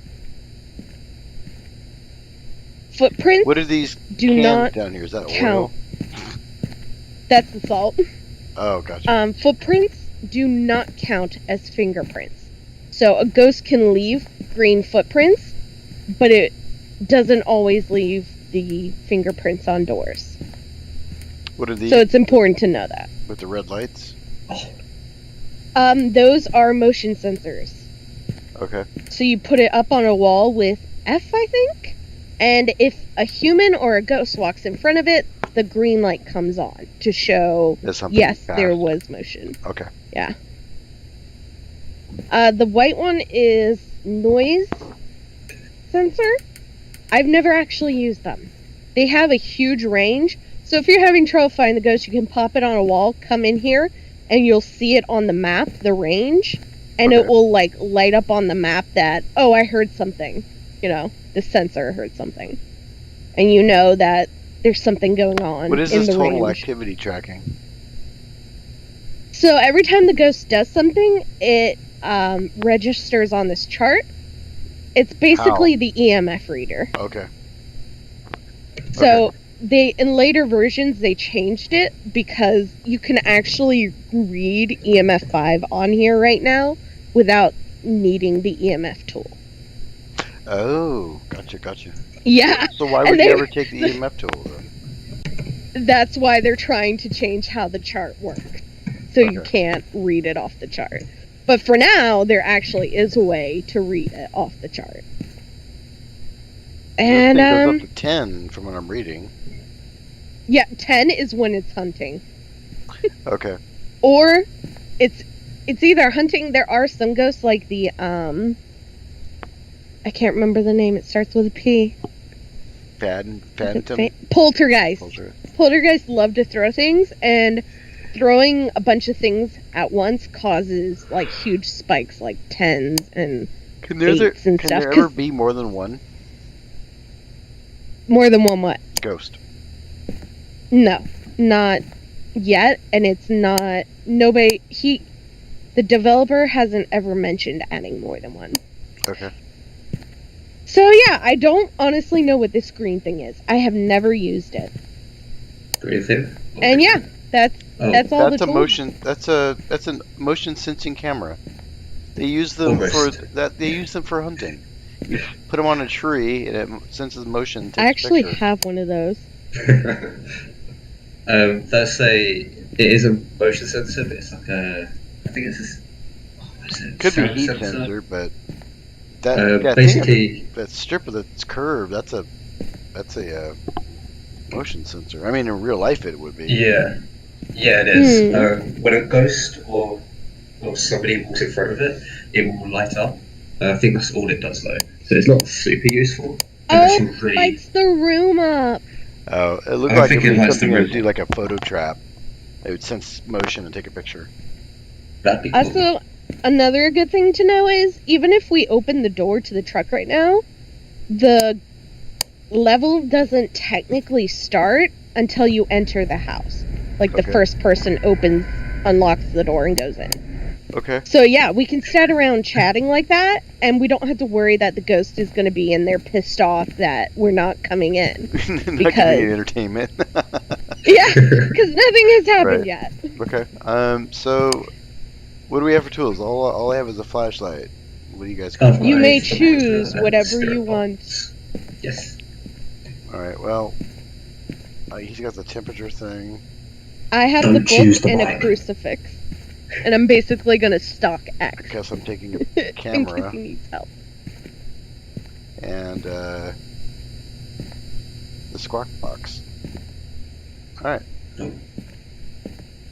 [SPEAKER 3] Footprints
[SPEAKER 1] What are these
[SPEAKER 3] do
[SPEAKER 1] cans
[SPEAKER 3] not
[SPEAKER 1] down here? Is that
[SPEAKER 3] count.
[SPEAKER 1] oil?
[SPEAKER 3] That's the salt.
[SPEAKER 1] Oh, gotcha.
[SPEAKER 3] Footprints do not count as fingerprints. So a ghost can leave green footprints, but it doesn't always leave the fingerprints on doors.
[SPEAKER 1] What are these
[SPEAKER 3] So it's important to know that.
[SPEAKER 1] with the red lights?
[SPEAKER 3] Those are motion sensors.
[SPEAKER 1] Okay.
[SPEAKER 3] So you put it up on a wall with F, I think, and if a human or a ghost walks in front of it, the green light comes on to show,
[SPEAKER 1] There's something
[SPEAKER 3] yes,
[SPEAKER 1] fast.
[SPEAKER 3] there was motion.
[SPEAKER 1] Okay.
[SPEAKER 3] Yeah. The white one is noise sensor. I've never actually used them. They have a huge range, so if you're having trouble finding the ghost, you can pop it on a wall, come in here, and you'll see it on the map, the range, and
[SPEAKER 1] Okay.
[SPEAKER 3] it will like light up on the map that, oh, I heard something. You know, the sensor heard something. And you know that there's something going on
[SPEAKER 1] What is
[SPEAKER 3] in
[SPEAKER 1] this
[SPEAKER 3] the
[SPEAKER 1] total
[SPEAKER 3] range.
[SPEAKER 1] activity tracking?
[SPEAKER 3] So every time the ghost does something, it registers on this chart. It's basically the EMF reader.
[SPEAKER 1] Okay.
[SPEAKER 3] So in later versions they changed it because you can actually read EMF 5 on here right now without needing the EMF tool.
[SPEAKER 1] Oh, gotcha.
[SPEAKER 3] Yeah.
[SPEAKER 1] So why
[SPEAKER 3] And
[SPEAKER 1] would you
[SPEAKER 3] they-
[SPEAKER 1] ever take the EMF tool then?
[SPEAKER 3] that's why they're trying to change how the chart works. So you
[SPEAKER 1] Okay.
[SPEAKER 3] can't read it off the chart. But for now, there actually is a way to read it off the chart. And,
[SPEAKER 1] This thing goes up to 10 from what I'm reading.
[SPEAKER 3] yeah, 10 is when it's hunting.
[SPEAKER 1] Okay.
[SPEAKER 3] Or it's either hunting. There are some ghosts like the, I can't remember the name. It starts with a P.
[SPEAKER 1] Phantom?
[SPEAKER 3] Poltergeist.
[SPEAKER 1] Poltergeist.
[SPEAKER 3] Poltergeists love to throw things, and throwing a bunch of things at once causes, like, huge spikes, like 10s and
[SPEAKER 1] Can there
[SPEAKER 3] 8s and
[SPEAKER 1] can
[SPEAKER 3] stuff.
[SPEAKER 1] there
[SPEAKER 3] 'cause
[SPEAKER 1] ever be more than one
[SPEAKER 3] more than one what?
[SPEAKER 1] ghost?
[SPEAKER 3] No, not yet, and it's not. The developer hasn't ever mentioned adding more than one.
[SPEAKER 1] Okay.
[SPEAKER 3] So yeah, I don't honestly know what this green thing is. I have never used it.
[SPEAKER 4] Green thing?
[SPEAKER 3] And yeah, that's
[SPEAKER 4] Oh,
[SPEAKER 3] that's all
[SPEAKER 1] That's
[SPEAKER 3] the
[SPEAKER 1] a
[SPEAKER 3] tools.
[SPEAKER 1] motion. That's a motion sensing camera. They use them
[SPEAKER 4] Almost.
[SPEAKER 1] for that. They use them for hunting. You put them on a tree and it senses motion. And takes
[SPEAKER 3] I actually
[SPEAKER 1] a picture.
[SPEAKER 3] have one of those.
[SPEAKER 4] That's it is a motion sensor, but it's like a, I think it's what is it?
[SPEAKER 1] Could be
[SPEAKER 4] Sound
[SPEAKER 1] heat sensor, but that thing,
[SPEAKER 4] basically,
[SPEAKER 1] that strip that's curved. That's a motion sensor. I mean, in real life it would be.
[SPEAKER 4] yeah, it is. When a ghost or somebody walks in front of it, it will light up. I think that's all it does though. So it's not super useful. Unless you really,
[SPEAKER 3] Lights the room up.
[SPEAKER 1] Oh, it looked
[SPEAKER 4] I
[SPEAKER 1] like
[SPEAKER 4] think
[SPEAKER 1] it
[SPEAKER 4] it
[SPEAKER 1] would be
[SPEAKER 4] lights the
[SPEAKER 1] something that would
[SPEAKER 4] room
[SPEAKER 1] do
[SPEAKER 4] up.
[SPEAKER 1] like a photo trap. It would sense motion and take a picture.
[SPEAKER 4] that'd be cool.
[SPEAKER 3] Also, another good thing to know is, even if we open the door to the truck right now, the level doesn't technically start until you enter the house. Like, the
[SPEAKER 1] Okay.
[SPEAKER 3] first person unlocks the door and goes in.
[SPEAKER 1] Okay.
[SPEAKER 3] So yeah, we can sit around chatting like that, and we don't have to worry that the ghost is going to be in there pissed off that we're not coming in.
[SPEAKER 1] Not giving
[SPEAKER 3] Because-
[SPEAKER 1] you entertainment.
[SPEAKER 3] Yeah, because nothing has happened
[SPEAKER 1] Right.
[SPEAKER 3] yet.
[SPEAKER 1] Okay. So what do we have for tools? All I have is a flashlight. What do you guys got?
[SPEAKER 3] You may
[SPEAKER 4] Some
[SPEAKER 3] choose
[SPEAKER 4] water,
[SPEAKER 3] whatever
[SPEAKER 4] spirit
[SPEAKER 3] you want.
[SPEAKER 4] box. Yes.
[SPEAKER 1] All right. Well, he's got the temperature thing.
[SPEAKER 3] I have
[SPEAKER 4] Don't
[SPEAKER 3] the
[SPEAKER 4] choose
[SPEAKER 3] book
[SPEAKER 4] the
[SPEAKER 3] and a
[SPEAKER 4] mic.
[SPEAKER 3] crucifix. And I'm basically gonna stalk
[SPEAKER 1] I
[SPEAKER 3] X
[SPEAKER 1] guess I'm taking a
[SPEAKER 3] in case
[SPEAKER 1] camera
[SPEAKER 3] he needs help.
[SPEAKER 1] and the squawk box. All right.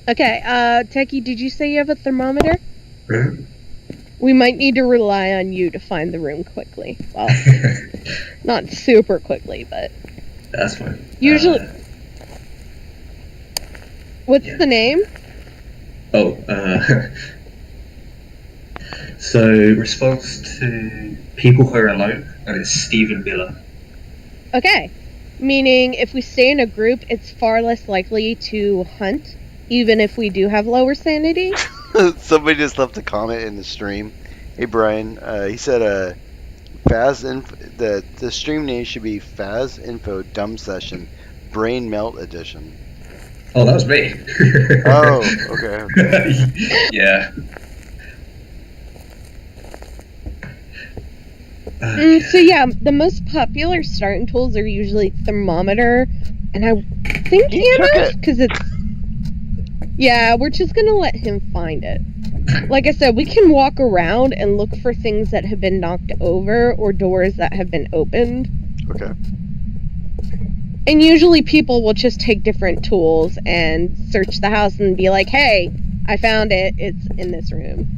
[SPEAKER 3] Okay, Techie, did you say you have a thermometer?
[SPEAKER 4] Mhm.
[SPEAKER 3] We might need to rely on you to find the room quickly. Well, not super quickly, but
[SPEAKER 4] That's fine.
[SPEAKER 3] Usually- what's
[SPEAKER 4] Yeah.
[SPEAKER 3] the name?
[SPEAKER 4] So response to people who are alone, and it's Stephen Miller.
[SPEAKER 3] Okay. Meaning, if we stay in a group, it's far less likely to hunt, even if we do have lower sanity.
[SPEAKER 1] Somebody just left a comment in the stream. Hey Brian, he said the stream name should be Phas Info Dumb Session Brain Melt Edition.
[SPEAKER 4] Oh, that was me.
[SPEAKER 1] Oh, okay.
[SPEAKER 4] Yeah.
[SPEAKER 3] So yeah, the most popular starting tools are usually thermometer, and I think
[SPEAKER 1] He took
[SPEAKER 3] cameras,
[SPEAKER 1] it.
[SPEAKER 3] because it's... Yeah, we're just gonna let him find it. Like I said, we can walk around and look for things that have been knocked over or doors that have been opened.
[SPEAKER 1] Okay.
[SPEAKER 3] And usually people will just take different tools and search the house and be like, hey, I found it, it's in this room.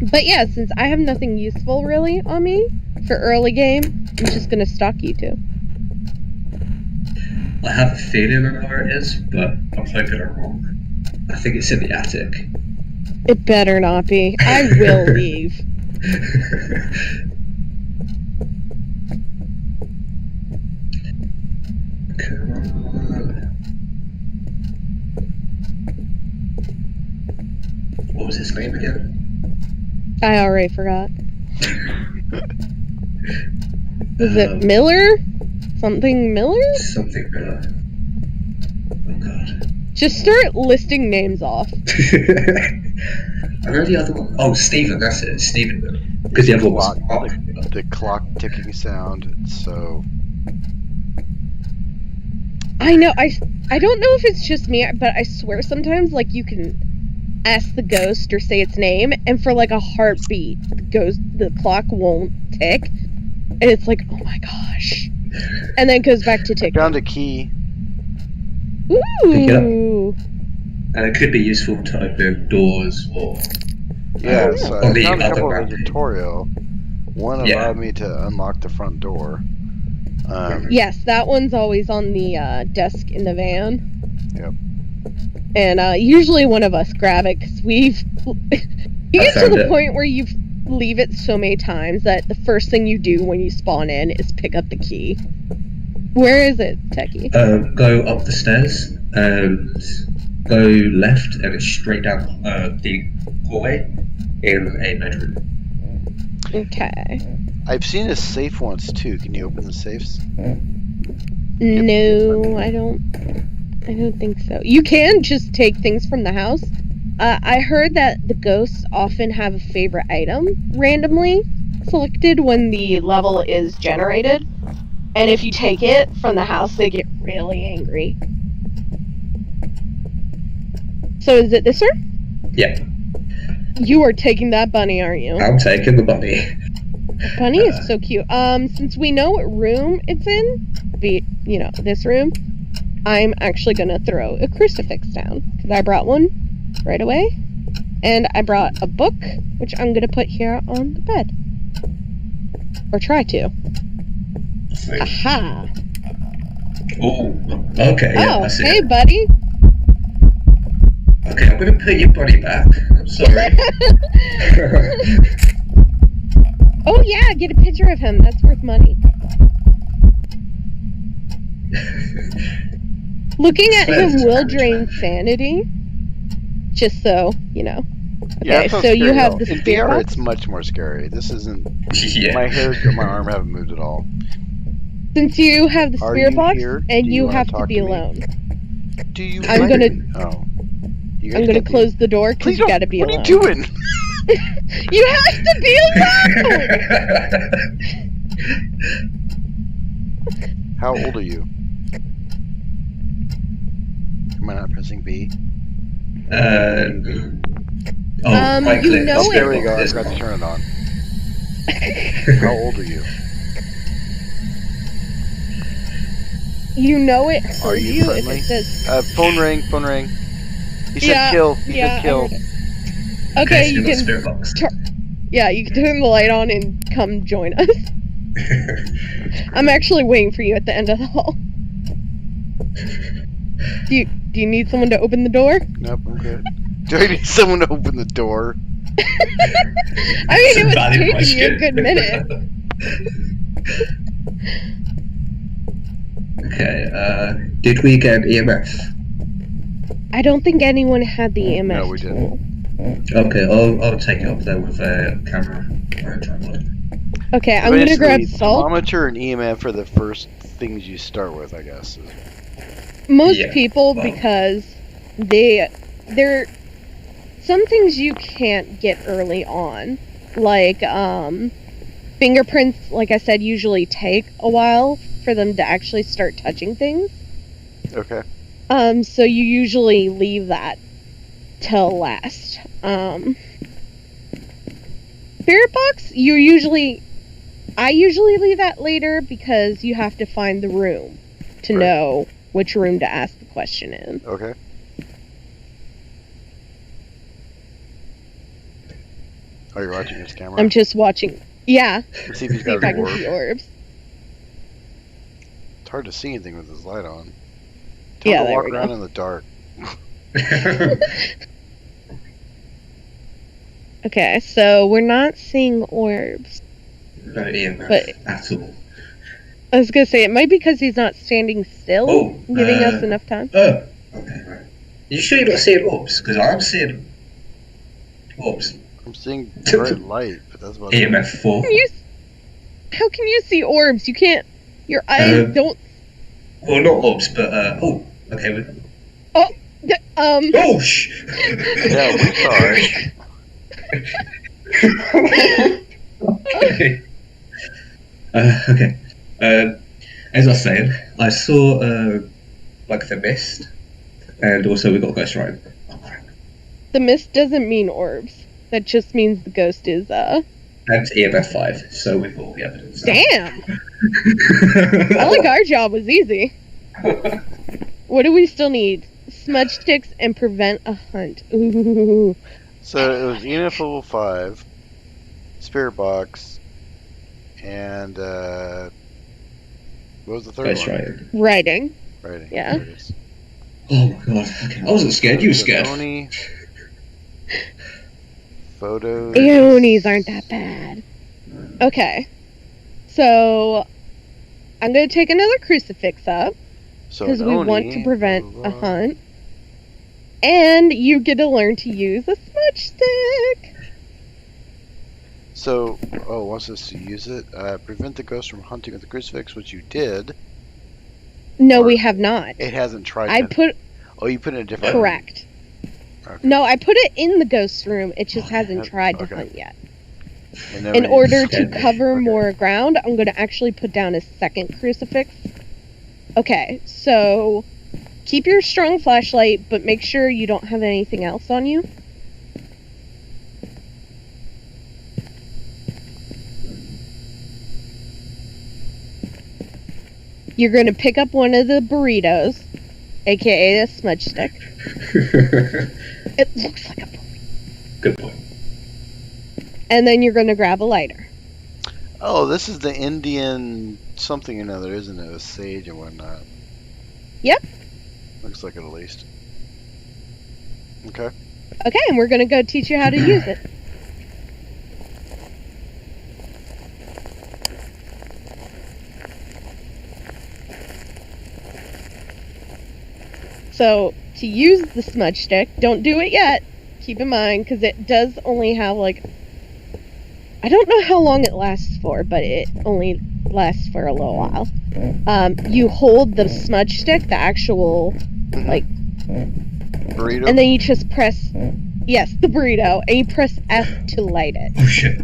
[SPEAKER 3] But yeah, since I have nothing useful really on me for early game, I'm just gonna stalk you two.
[SPEAKER 4] I have a feeling I know where it is, but I'm hoping I'm wrong. I think it's in the attic.
[SPEAKER 3] It better not be. I will leave.
[SPEAKER 4] Come on. What was his name again?
[SPEAKER 3] I already forgot. Is it Miller? Something Miller?
[SPEAKER 4] Something Miller. Oh god.
[SPEAKER 3] Just start listing names off.
[SPEAKER 4] I know the other one. Oh, Stephen, that's it. Stephen Miller. Because the other one was Mark Miller.
[SPEAKER 1] The clock ticking sound. So
[SPEAKER 3] I know. I don't know if it's just me, but I swear sometimes, like, you can ask the ghost or say its name, and for like a heartbeat, the clock won't tick, and it's like, oh my gosh, and then it goes back to ticking.
[SPEAKER 1] Found a key.
[SPEAKER 3] Ooh.
[SPEAKER 4] And it could be useful to open doors or
[SPEAKER 1] Yeah, so I
[SPEAKER 4] on the
[SPEAKER 1] found a
[SPEAKER 4] other
[SPEAKER 1] couple
[SPEAKER 4] map.
[SPEAKER 1] of the tutorial. One
[SPEAKER 4] Yeah.
[SPEAKER 1] allowed me to unlock the front door.
[SPEAKER 3] Yes, that one's always on the desk in the van.
[SPEAKER 1] Yep.
[SPEAKER 3] And usually one of us grab it because you get to the point where you leave it so many times that the first thing you do when you spawn in is pick up the key. Where is it, Techie?
[SPEAKER 4] Go up the stairs and go left, and it's straight down the hallway in a bedroom.
[SPEAKER 3] Okay.
[SPEAKER 1] I've seen a safe once too. Can you open the safes?
[SPEAKER 3] No, I don't think so. You can just take things from the house. I heard that the ghosts often have a favorite item randomly selected when the level is generated. And if you take it from the house, they get really angry. So is it this one?
[SPEAKER 4] Yeah.
[SPEAKER 3] You are taking that bunny, aren't you?
[SPEAKER 4] I'm taking the bunny.
[SPEAKER 3] Bunny is so cute. Since we know what room it's in, this room, I'm actually gonna throw a crucifix down because I brought one right away, and I brought a book which I'm gonna put here on the bed, or try to. Aha!
[SPEAKER 4] Oh, okay. Yeah,
[SPEAKER 3] Oh,
[SPEAKER 4] I see
[SPEAKER 3] hey,
[SPEAKER 4] it.
[SPEAKER 3] buddy.
[SPEAKER 4] Okay, I'm gonna put your bunny back. I'm sorry.
[SPEAKER 3] Oh yeah, get a picture of him. That's worth money. Looking at him will drain sanity. Just so you know.
[SPEAKER 1] Yeah,
[SPEAKER 3] Okay,
[SPEAKER 1] it's not
[SPEAKER 3] so you
[SPEAKER 1] scary
[SPEAKER 3] have
[SPEAKER 1] at
[SPEAKER 3] the
[SPEAKER 1] all. In
[SPEAKER 3] spirit
[SPEAKER 1] VR,
[SPEAKER 3] box?
[SPEAKER 1] it's much more scary. This isn't.
[SPEAKER 4] Yeah.
[SPEAKER 1] My hair and my arm haven't moved at all.
[SPEAKER 3] Since you have the
[SPEAKER 1] Are
[SPEAKER 3] spirit
[SPEAKER 1] you
[SPEAKER 3] box
[SPEAKER 1] here?
[SPEAKER 3] and
[SPEAKER 1] Do
[SPEAKER 3] you
[SPEAKER 1] you wanna
[SPEAKER 3] have to
[SPEAKER 1] talk
[SPEAKER 3] be
[SPEAKER 1] to me?
[SPEAKER 3] alone,
[SPEAKER 1] Do you?
[SPEAKER 3] I'm
[SPEAKER 1] like
[SPEAKER 3] gonna-
[SPEAKER 1] me? Oh. You guys
[SPEAKER 3] I'm gonna
[SPEAKER 1] can't be-
[SPEAKER 3] close the door because
[SPEAKER 1] Please
[SPEAKER 3] you
[SPEAKER 1] don't-
[SPEAKER 3] gotta be
[SPEAKER 1] what
[SPEAKER 3] alone.
[SPEAKER 1] are you doing?
[SPEAKER 3] You have to be alone.
[SPEAKER 1] How old are you? Am I not pressing B?
[SPEAKER 4] right
[SPEAKER 3] you
[SPEAKER 4] click.
[SPEAKER 3] know
[SPEAKER 1] Oh,
[SPEAKER 3] it.
[SPEAKER 1] there we go. I
[SPEAKER 4] This
[SPEAKER 1] forgot to
[SPEAKER 4] one.
[SPEAKER 1] turn it on. How old are you?
[SPEAKER 3] You know it
[SPEAKER 1] Are
[SPEAKER 3] heard
[SPEAKER 1] you
[SPEAKER 3] you if
[SPEAKER 1] friendly?
[SPEAKER 3] it says.
[SPEAKER 1] Phone ring. Phone ring. He said
[SPEAKER 3] Yeah,
[SPEAKER 1] kill. He
[SPEAKER 3] yeah,
[SPEAKER 1] said kill.
[SPEAKER 3] I heard it. Okay,
[SPEAKER 4] so
[SPEAKER 3] you
[SPEAKER 4] got
[SPEAKER 3] can.
[SPEAKER 4] spirit box.
[SPEAKER 3] Yeah, you can turn the light on and come join us. I'm actually waiting for you at the end of the hall. Do you need someone to open the door?
[SPEAKER 1] Nope, I'm good. Do I need someone to open the door?
[SPEAKER 3] I mean, it was
[SPEAKER 4] Valid
[SPEAKER 3] taking you a
[SPEAKER 4] question.
[SPEAKER 3] good minute.
[SPEAKER 4] Okay, did we get EMF?
[SPEAKER 3] I don't think anyone had the EMF
[SPEAKER 1] No, we
[SPEAKER 3] tool.
[SPEAKER 4] Okay, I'll take it up there with a camera or a tripod.
[SPEAKER 3] Okay, I'm gonna grab
[SPEAKER 1] Basically,
[SPEAKER 3] salt.
[SPEAKER 1] thermometer and EMF are the first things you start with, I guess.
[SPEAKER 3] Most
[SPEAKER 4] Yeah,
[SPEAKER 3] people,
[SPEAKER 4] well.
[SPEAKER 3] because they're some things you can't get early on, like fingerprints. Like I said, usually take a while for them to actually start touching things.
[SPEAKER 1] Okay.
[SPEAKER 3] So you usually leave that till last. Spirit box, I usually leave that later because you have to find the room to
[SPEAKER 1] Right.
[SPEAKER 3] know which room to ask the question in.
[SPEAKER 1] Okay. Are you watching his camera?
[SPEAKER 3] I'm just watching. Yeah,
[SPEAKER 1] Let's see if he's
[SPEAKER 3] see if
[SPEAKER 1] got
[SPEAKER 3] I
[SPEAKER 1] an
[SPEAKER 3] can
[SPEAKER 1] orb.
[SPEAKER 3] see orbs.
[SPEAKER 1] It's hard to see anything with his light on. Tell
[SPEAKER 3] Yeah,
[SPEAKER 1] him to
[SPEAKER 3] there
[SPEAKER 1] walk
[SPEAKER 3] we
[SPEAKER 1] around
[SPEAKER 3] go.
[SPEAKER 1] in the dark.
[SPEAKER 3] Okay, so we're not seeing orbs.
[SPEAKER 4] No EMF
[SPEAKER 3] But-
[SPEAKER 4] at all.
[SPEAKER 3] I was gonna say it might be because he's not standing still,
[SPEAKER 4] Oh,
[SPEAKER 3] giving us enough time.
[SPEAKER 4] Oh, okay, right. You sure you're not seeing orbs? Because I'm seeing orbs.
[SPEAKER 1] I'm seeing bright light, but that's about it.
[SPEAKER 4] EMF 4.
[SPEAKER 3] How can you see orbs? You can't. Your eyes don't.
[SPEAKER 4] Well, not orbs, but, okay. Oh, shh!
[SPEAKER 1] Yeah, we're sorry.
[SPEAKER 4] Okay. Okay. As I was saying, I saw like the mist, and also we got ghost writing.
[SPEAKER 3] The mist doesn't mean orbs. That just means the ghost is,
[SPEAKER 4] And EMF 5, so we've got all the evidence.
[SPEAKER 3] Damn! Felt like our job was easy. What do we still need? Smudge sticks and prevent a hunt. Ooh.
[SPEAKER 1] So it was EMF level 5, spirit box, and what was the third
[SPEAKER 4] Ghost
[SPEAKER 1] one?
[SPEAKER 4] writing.
[SPEAKER 3] Writing.
[SPEAKER 1] Writing.
[SPEAKER 3] Yeah.
[SPEAKER 1] There it is.
[SPEAKER 4] Oh my god, okay. I wasn't scared, you were scared.
[SPEAKER 1] Oni. Photos.
[SPEAKER 3] Aeonies aren't that bad. Okay. So, I'm going to take another crucifix up,
[SPEAKER 1] So
[SPEAKER 3] because
[SPEAKER 1] an
[SPEAKER 3] we
[SPEAKER 1] Oni,
[SPEAKER 3] want to prevent
[SPEAKER 1] blah,
[SPEAKER 3] a
[SPEAKER 1] blah, blah.
[SPEAKER 3] hunt. And you get to learn to use a smudge stick.
[SPEAKER 1] So, wants us to use it. Prevent the ghost from hunting with the crucifix, which you did.
[SPEAKER 3] No,
[SPEAKER 1] Or-
[SPEAKER 3] we have not.
[SPEAKER 1] It hasn't tried
[SPEAKER 3] I
[SPEAKER 1] to.
[SPEAKER 3] put...
[SPEAKER 1] Oh, you put it in a different.
[SPEAKER 3] Correct.
[SPEAKER 1] Okay.
[SPEAKER 3] No, I put it in the ghost room. It just hasn't tried to
[SPEAKER 1] Okay.
[SPEAKER 3] hunt yet.
[SPEAKER 1] And then
[SPEAKER 3] In
[SPEAKER 1] we-
[SPEAKER 3] order to
[SPEAKER 4] Okay.
[SPEAKER 3] cover
[SPEAKER 1] Okay.
[SPEAKER 3] more ground, I'm going to actually put down a second crucifix. Okay, so keep your strong flashlight, but make sure you don't have anything else on you. You're going to pick up one of the burritos, aka a smudge stick. It looks like a burrito.
[SPEAKER 4] Good point.
[SPEAKER 3] And then you're going to grab a lighter.
[SPEAKER 1] Oh, this is the Indian something or another, isn't it? With sage and whatnot.
[SPEAKER 3] Yep.
[SPEAKER 1] Looks like it at least. Okay.
[SPEAKER 3] Okay, and we're going to go teach you how to use it. So, to use the smudge stick, don't do it yet. Keep in mind, because it does only have, like... I don't know how long it lasts for, but it only lasts for a little while. You hold the smudge stick, the actual, like...
[SPEAKER 1] Burrito.
[SPEAKER 3] And then you just press... Yes, the burrito. And you press F to light it.
[SPEAKER 4] Oh shit.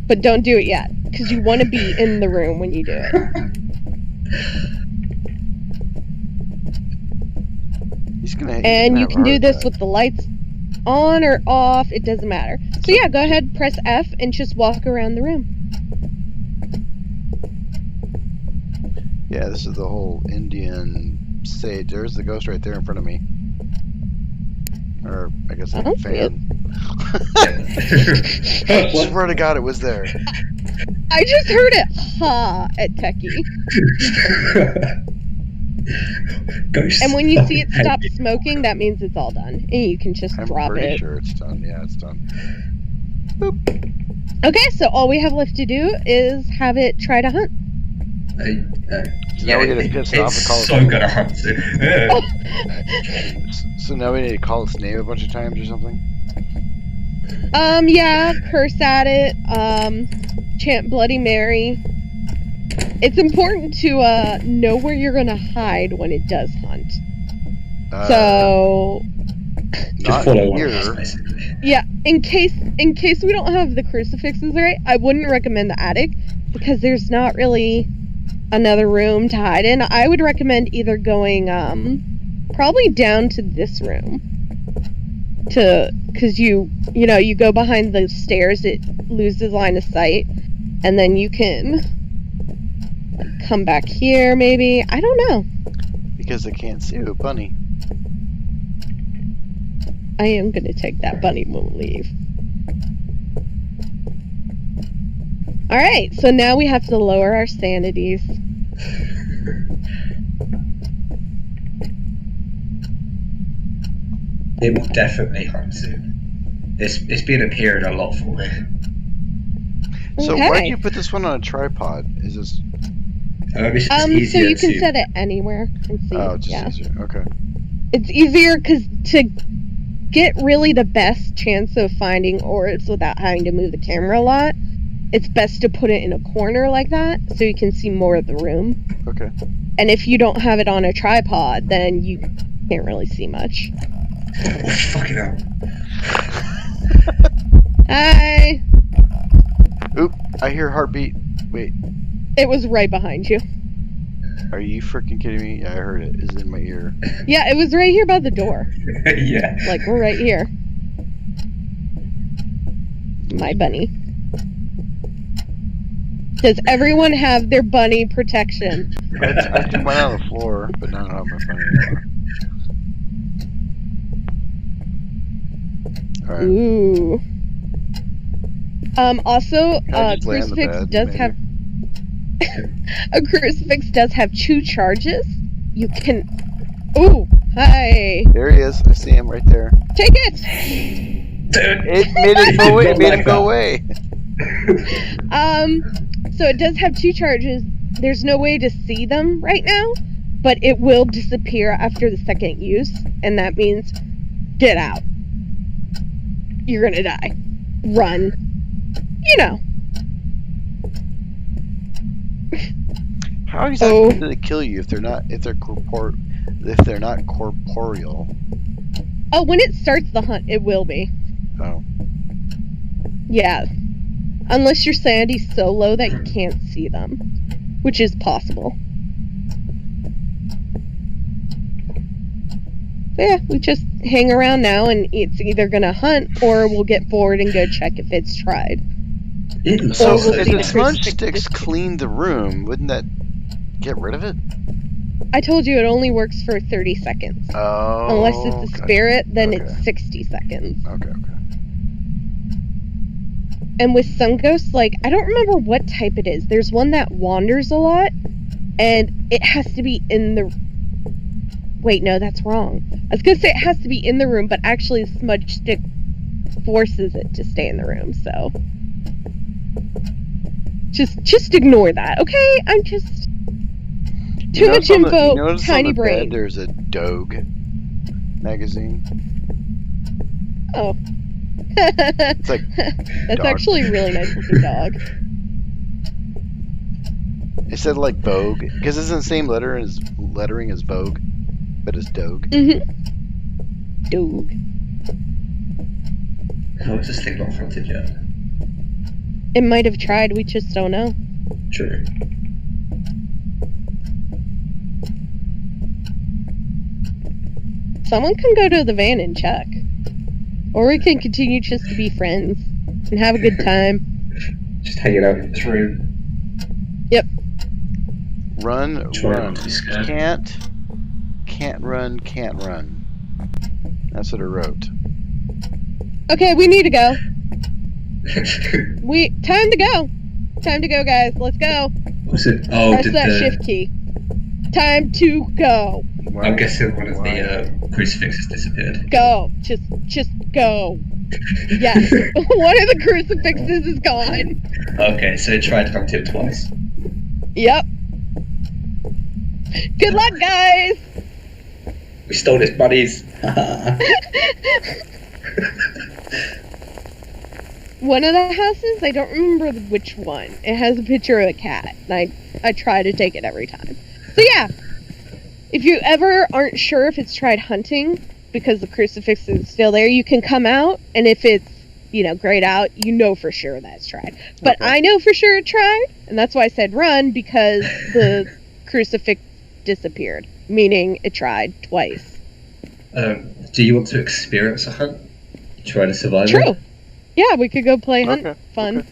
[SPEAKER 3] But don't do it yet, because you want to be in the room when you do it.
[SPEAKER 1] He's gonna.
[SPEAKER 3] And you can do this with the lights on or off, it doesn't matter. So yeah, go ahead, press F, and just walk around the room.
[SPEAKER 1] Yeah, this is the whole Indian sage. There's the ghost right there in front of me. Or I guess like
[SPEAKER 3] Oh,
[SPEAKER 1] a fan.
[SPEAKER 4] What?
[SPEAKER 1] Swear to God, it was there.
[SPEAKER 3] I just heard it ha at Techie.
[SPEAKER 4] Ghosts.
[SPEAKER 3] And when you see it
[SPEAKER 4] fucking
[SPEAKER 3] stop
[SPEAKER 4] hate
[SPEAKER 3] smoking, that means it's all done. And you can just
[SPEAKER 1] I'm
[SPEAKER 3] drop
[SPEAKER 1] pretty
[SPEAKER 3] it.
[SPEAKER 1] sure it's done. Yeah, it's done.
[SPEAKER 3] Okay, so all we have left to do is have it try to hunt.
[SPEAKER 1] Now we gotta piss it off and
[SPEAKER 4] it's
[SPEAKER 1] call it-
[SPEAKER 4] so gonna hunt it.
[SPEAKER 1] So now we need to call its name a bunch of times or something?
[SPEAKER 3] Yeah, curse at it, chant Bloody Mary. It's important to, know where you're gonna hide when it does hunt. So,
[SPEAKER 4] Just
[SPEAKER 1] not
[SPEAKER 4] follow one
[SPEAKER 1] here.
[SPEAKER 4] of us, basically.
[SPEAKER 3] yeah, in case we don't have the crucifixes right, I wouldn't recommend the attic, because there's not really another room to hide in. I would recommend either going, probably down to this room. Because you go behind the stairs, it loses line of sight, and then you can come back here, maybe. I don't know.
[SPEAKER 1] Because they can't see a bunny.
[SPEAKER 3] I am going to take that bunny when we leave. Alright, so now we have to lower our sanities.
[SPEAKER 4] It will definitely hunt soon. It's been appearing a lot for me.
[SPEAKER 1] So
[SPEAKER 3] Okay.
[SPEAKER 1] why do you put this one on a tripod? Is this?
[SPEAKER 4] It's
[SPEAKER 3] So
[SPEAKER 4] easier
[SPEAKER 3] you can
[SPEAKER 4] to-
[SPEAKER 3] set it anywhere and see.
[SPEAKER 1] Oh, it's just
[SPEAKER 3] Yeah.
[SPEAKER 1] easier. Okay.
[SPEAKER 3] It's easier because to get really the best chance of finding orbs without having to move the camera a lot, it's best to put it in a corner like that so you can see more of the room.
[SPEAKER 1] Okay.
[SPEAKER 3] And if you don't have it on a tripod, then you can't really see much.
[SPEAKER 4] Oh, fucking hell.
[SPEAKER 3] Hi!
[SPEAKER 1] Oop! I hear heartbeat. Wait.
[SPEAKER 3] It was right behind you.
[SPEAKER 1] Are you freaking kidding me? Yeah, I heard it. It's in my ear.
[SPEAKER 3] Yeah, it was right here by the door.
[SPEAKER 4] Yeah.
[SPEAKER 3] Like, we're right here. My bunny. Does everyone have their bunny protection?
[SPEAKER 1] I took mine on the floor, but now I don't have my bunny anymore. Alright.
[SPEAKER 3] Ooh. Also,
[SPEAKER 1] Can I just lay on the
[SPEAKER 3] crucifix
[SPEAKER 1] bed,
[SPEAKER 3] does
[SPEAKER 1] maybe?
[SPEAKER 3] have a crucifix does have 2 charges. You can. Ooh, hi.
[SPEAKER 1] There he is. I see him right there.
[SPEAKER 3] Take it.
[SPEAKER 1] It made him go away. It made him go away.
[SPEAKER 3] So it does have 2 charges. There's no way to see them right now, but it will disappear after the second use, and that means get out. You're gonna die. Run. You know.
[SPEAKER 1] How exactly do they kill you if they're not corporeal?
[SPEAKER 3] Oh, when it starts the hunt, it will be.
[SPEAKER 1] Oh.
[SPEAKER 3] Yeah. Unless your sanity's so low that you can't see them, which is possible. So yeah, we just hang around now, and it's either gonna hunt or we'll get bored and go check if it's tried.
[SPEAKER 1] So
[SPEAKER 3] we'll
[SPEAKER 1] if
[SPEAKER 3] see
[SPEAKER 1] the
[SPEAKER 3] the
[SPEAKER 1] smudge
[SPEAKER 3] crucifix
[SPEAKER 1] sticks
[SPEAKER 3] disappear.
[SPEAKER 1] clean the room, wouldn't that get rid of it?
[SPEAKER 3] I told you it only works for 30 seconds.
[SPEAKER 1] Oh.
[SPEAKER 3] Unless it's a
[SPEAKER 1] gotcha.
[SPEAKER 3] spirit, then
[SPEAKER 1] Okay.
[SPEAKER 3] it's 60 seconds.
[SPEAKER 1] Okay.
[SPEAKER 3] And with some ghosts, like, I don't remember what type it is. There's one that wanders a lot, and it has to be in the... Wait, no, that's wrong. I was gonna say it has to be in the room, but actually the smudge stick forces it to stay in the room, so... Just ignore that, okay? I'm just... Too much info, tiny brain.
[SPEAKER 1] There's a Dogue magazine.
[SPEAKER 3] Oh.
[SPEAKER 1] It's like
[SPEAKER 3] That's
[SPEAKER 1] dog.
[SPEAKER 3] actually a really nice looking dog.
[SPEAKER 1] It said like Vogue because it's in the same lettering as Vogue, but it's Dogue.
[SPEAKER 3] Dog.
[SPEAKER 4] How is this thing not fronted yet?
[SPEAKER 3] It might have tried, we just don't know.
[SPEAKER 4] True.
[SPEAKER 3] Someone can go to the van and check. Or we can continue just to be friends and have a good time.
[SPEAKER 4] Just hanging out in this room.
[SPEAKER 1] Run.
[SPEAKER 4] Try not to be scared.
[SPEAKER 1] Can't run. That's what I wrote.
[SPEAKER 3] Okay, we need to go. Time to go. Time to go, guys. Let's go.
[SPEAKER 4] What's it? Oh,
[SPEAKER 3] Press that shift key. Time to go.
[SPEAKER 4] I'm guessing one of the crucifixes disappeared.
[SPEAKER 3] Go. Just go. Yes. One of the crucifixes is gone.
[SPEAKER 4] Okay, so it tried to hunt him twice.
[SPEAKER 3] Yep. Good luck, guys.
[SPEAKER 4] We stole his buddies.
[SPEAKER 3] One of the houses, I don't remember which one. It has a picture of a cat, and I try to take it every time. So yeah, if you ever aren't sure if it's tried hunting, because the crucifix is still there, you can come out, and if it's, grayed out, you know for sure that's tried. But
[SPEAKER 1] Okay.
[SPEAKER 3] I know for sure it tried, and that's why I said run, because the crucifix disappeared, meaning it tried twice.
[SPEAKER 4] Do you want to experience a hunt? Try to survive
[SPEAKER 3] True.
[SPEAKER 4] it?
[SPEAKER 3] Yeah, we could go play hunt.
[SPEAKER 1] Okay,
[SPEAKER 3] Fun.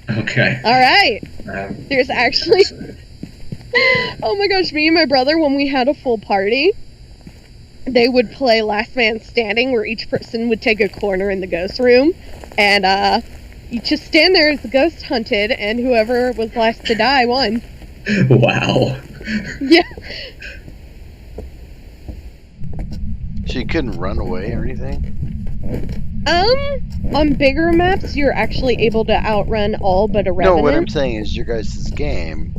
[SPEAKER 4] Okay.
[SPEAKER 3] All right.
[SPEAKER 4] Um,
[SPEAKER 3] There's actually... Oh my gosh, me and my brother, when we had a full party, they would play Last Man Standing, where each person would take a corner in the ghost room, and you just stand there as the ghost hunted, and whoever was last to die won.
[SPEAKER 4] Wow.
[SPEAKER 3] Yeah.
[SPEAKER 1] So you couldn't run away or anything?
[SPEAKER 3] On bigger maps, you're actually able to outrun all but a revenant.
[SPEAKER 1] No, what I'm saying is your guys' game.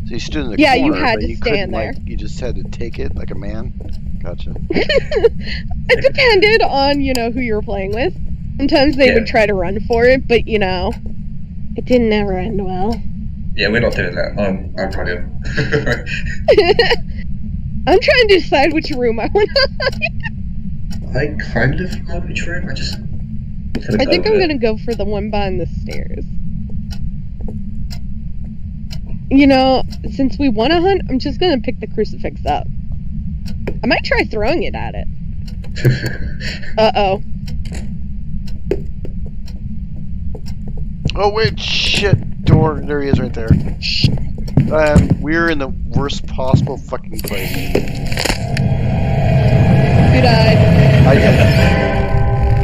[SPEAKER 1] So you stood in the
[SPEAKER 3] Yeah,
[SPEAKER 1] corner,
[SPEAKER 3] you had
[SPEAKER 1] but
[SPEAKER 3] to
[SPEAKER 1] you
[SPEAKER 3] stand
[SPEAKER 1] couldn't,
[SPEAKER 3] there.
[SPEAKER 1] you just had to take it like a man? Gotcha.
[SPEAKER 3] It depended on, who you were playing with. Sometimes they would try to run for it, but, it didn't ever end well.
[SPEAKER 4] Yeah, we're not doing that. I'm running.
[SPEAKER 3] I'm trying to decide which room I want to
[SPEAKER 4] I kind of know which room. I
[SPEAKER 3] think I'm gonna go for the one behind the stairs. You know, since we want to hunt, I'm just gonna pick the crucifix up. I might try throwing it at it. Uh-oh.
[SPEAKER 1] Oh wait, shit! Door. There he is, right there. We're in the worst possible fucking place.
[SPEAKER 3] Who died?
[SPEAKER 1] I did.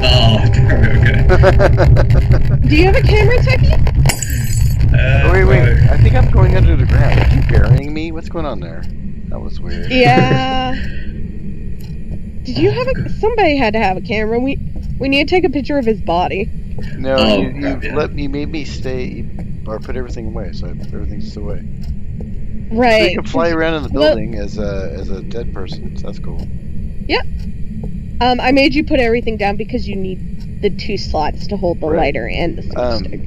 [SPEAKER 4] Oh, okay.
[SPEAKER 3] Do you have a camera, Techie?
[SPEAKER 1] Oh, wait. I think I'm going under the ground. Are you burying me? What's going on there? That was weird.
[SPEAKER 3] Yeah. Did you have a... Somebody had to have a camera. We need to take a picture of his body.
[SPEAKER 1] No,
[SPEAKER 4] Oh,
[SPEAKER 1] you
[SPEAKER 4] yeah.
[SPEAKER 1] made me stay, or put everything away, so everything's away.
[SPEAKER 3] Right.
[SPEAKER 1] So you can fly around in the building as a dead person, so that's cool.
[SPEAKER 3] Yep. I made you put everything down because you need the 2 slots to hold the
[SPEAKER 1] Right.
[SPEAKER 3] lighter and the switch stick.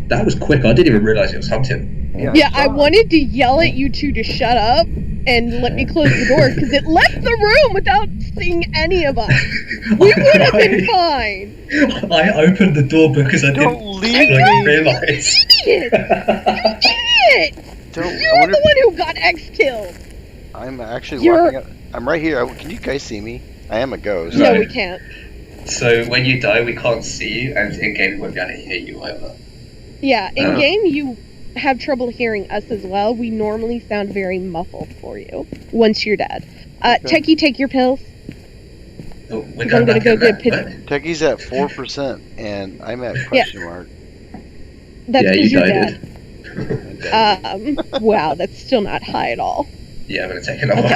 [SPEAKER 4] That was quick. I didn't even realize it was hunting.
[SPEAKER 3] Yeah, I wanted to yell at you 2 to shut up and let me close the door because it left the room without seeing any of us. We would have been fine.
[SPEAKER 4] I opened the door because I
[SPEAKER 1] Don't
[SPEAKER 4] didn't
[SPEAKER 1] leave me.
[SPEAKER 4] realize.
[SPEAKER 3] Idiot! You idiot! You're the one who got X killed.
[SPEAKER 1] I'm actually
[SPEAKER 3] You're-
[SPEAKER 1] walking up. I'm right here. Can you guys see me? I am a ghost.
[SPEAKER 3] No,
[SPEAKER 4] No.
[SPEAKER 3] we can't.
[SPEAKER 4] So when you die, we can't see you, and in game we won't be able to hear you either.
[SPEAKER 3] Yeah, in
[SPEAKER 1] Oh.
[SPEAKER 3] game you have trouble hearing us as well. We normally sound very muffled for you once you're dead.
[SPEAKER 1] Okay.
[SPEAKER 3] Techie, take your pills.
[SPEAKER 4] Oh, we're
[SPEAKER 3] I'm
[SPEAKER 4] going
[SPEAKER 3] gonna
[SPEAKER 4] back
[SPEAKER 3] go
[SPEAKER 4] in
[SPEAKER 3] get
[SPEAKER 4] there.
[SPEAKER 3] pit-
[SPEAKER 1] Techie's at 4%, and I'm at question mark.
[SPEAKER 3] That's
[SPEAKER 4] Yeah,
[SPEAKER 3] because
[SPEAKER 4] you
[SPEAKER 3] you're
[SPEAKER 4] died.
[SPEAKER 3] dead. Wow, that's still not high at all.
[SPEAKER 4] Yeah, I'm gonna take another one.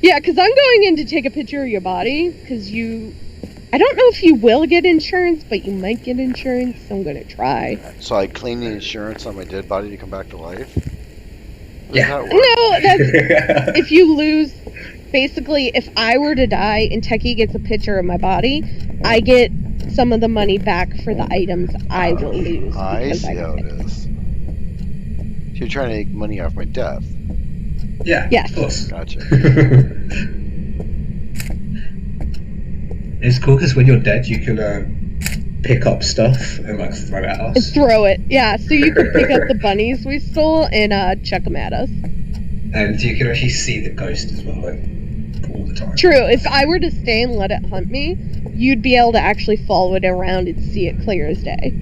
[SPEAKER 3] Yeah, because I'm going in to take a picture of your body, because I don't know if you will get insurance, but you might get insurance, so I'm going to try.
[SPEAKER 1] So I claim the insurance on my dead body to come back to life?
[SPEAKER 4] Yeah.
[SPEAKER 1] How does that work?
[SPEAKER 3] No, that's if you lose. Basically, if I were to die and Techie gets a picture of my body, I get some of the money back for the items I will lose.
[SPEAKER 1] I
[SPEAKER 3] because
[SPEAKER 1] see how it is. So you're trying to make money off my death.
[SPEAKER 4] Yeah,
[SPEAKER 3] Yes.
[SPEAKER 4] of course.
[SPEAKER 1] Gotcha.
[SPEAKER 4] It's cool because when you're dead, you can pick up stuff and like throw it at
[SPEAKER 3] And
[SPEAKER 4] us.
[SPEAKER 3] throw it. Yeah, so you can pick up the bunnies we stole and chuck them at us.
[SPEAKER 4] And you can actually see the ghost as well, like, all the time.
[SPEAKER 3] True, if I were to stay and let it hunt me, you'd be able to actually follow it around and see it clear as day.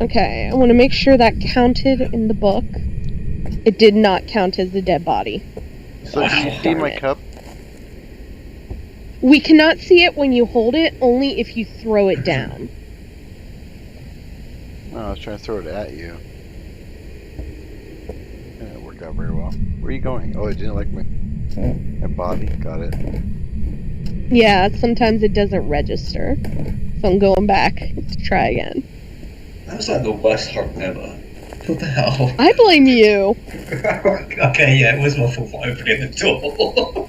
[SPEAKER 3] Okay, I want to make sure that counted in the book. It did not count as a dead body.
[SPEAKER 1] So can you see
[SPEAKER 3] Darn
[SPEAKER 1] my
[SPEAKER 3] it.
[SPEAKER 1] cup?
[SPEAKER 3] We cannot see it when you hold it, only if you throw it down.
[SPEAKER 1] No, I was trying to throw it at you. Yeah, it worked out very well. Where are you going? Oh, it didn't like my body. Got it.
[SPEAKER 3] Yeah, sometimes it doesn't register. So I'm going back to try again.
[SPEAKER 4] That was like the worst hunt ever. What the hell?
[SPEAKER 3] I blame you.
[SPEAKER 4] Okay, yeah, it was my fault for opening the door.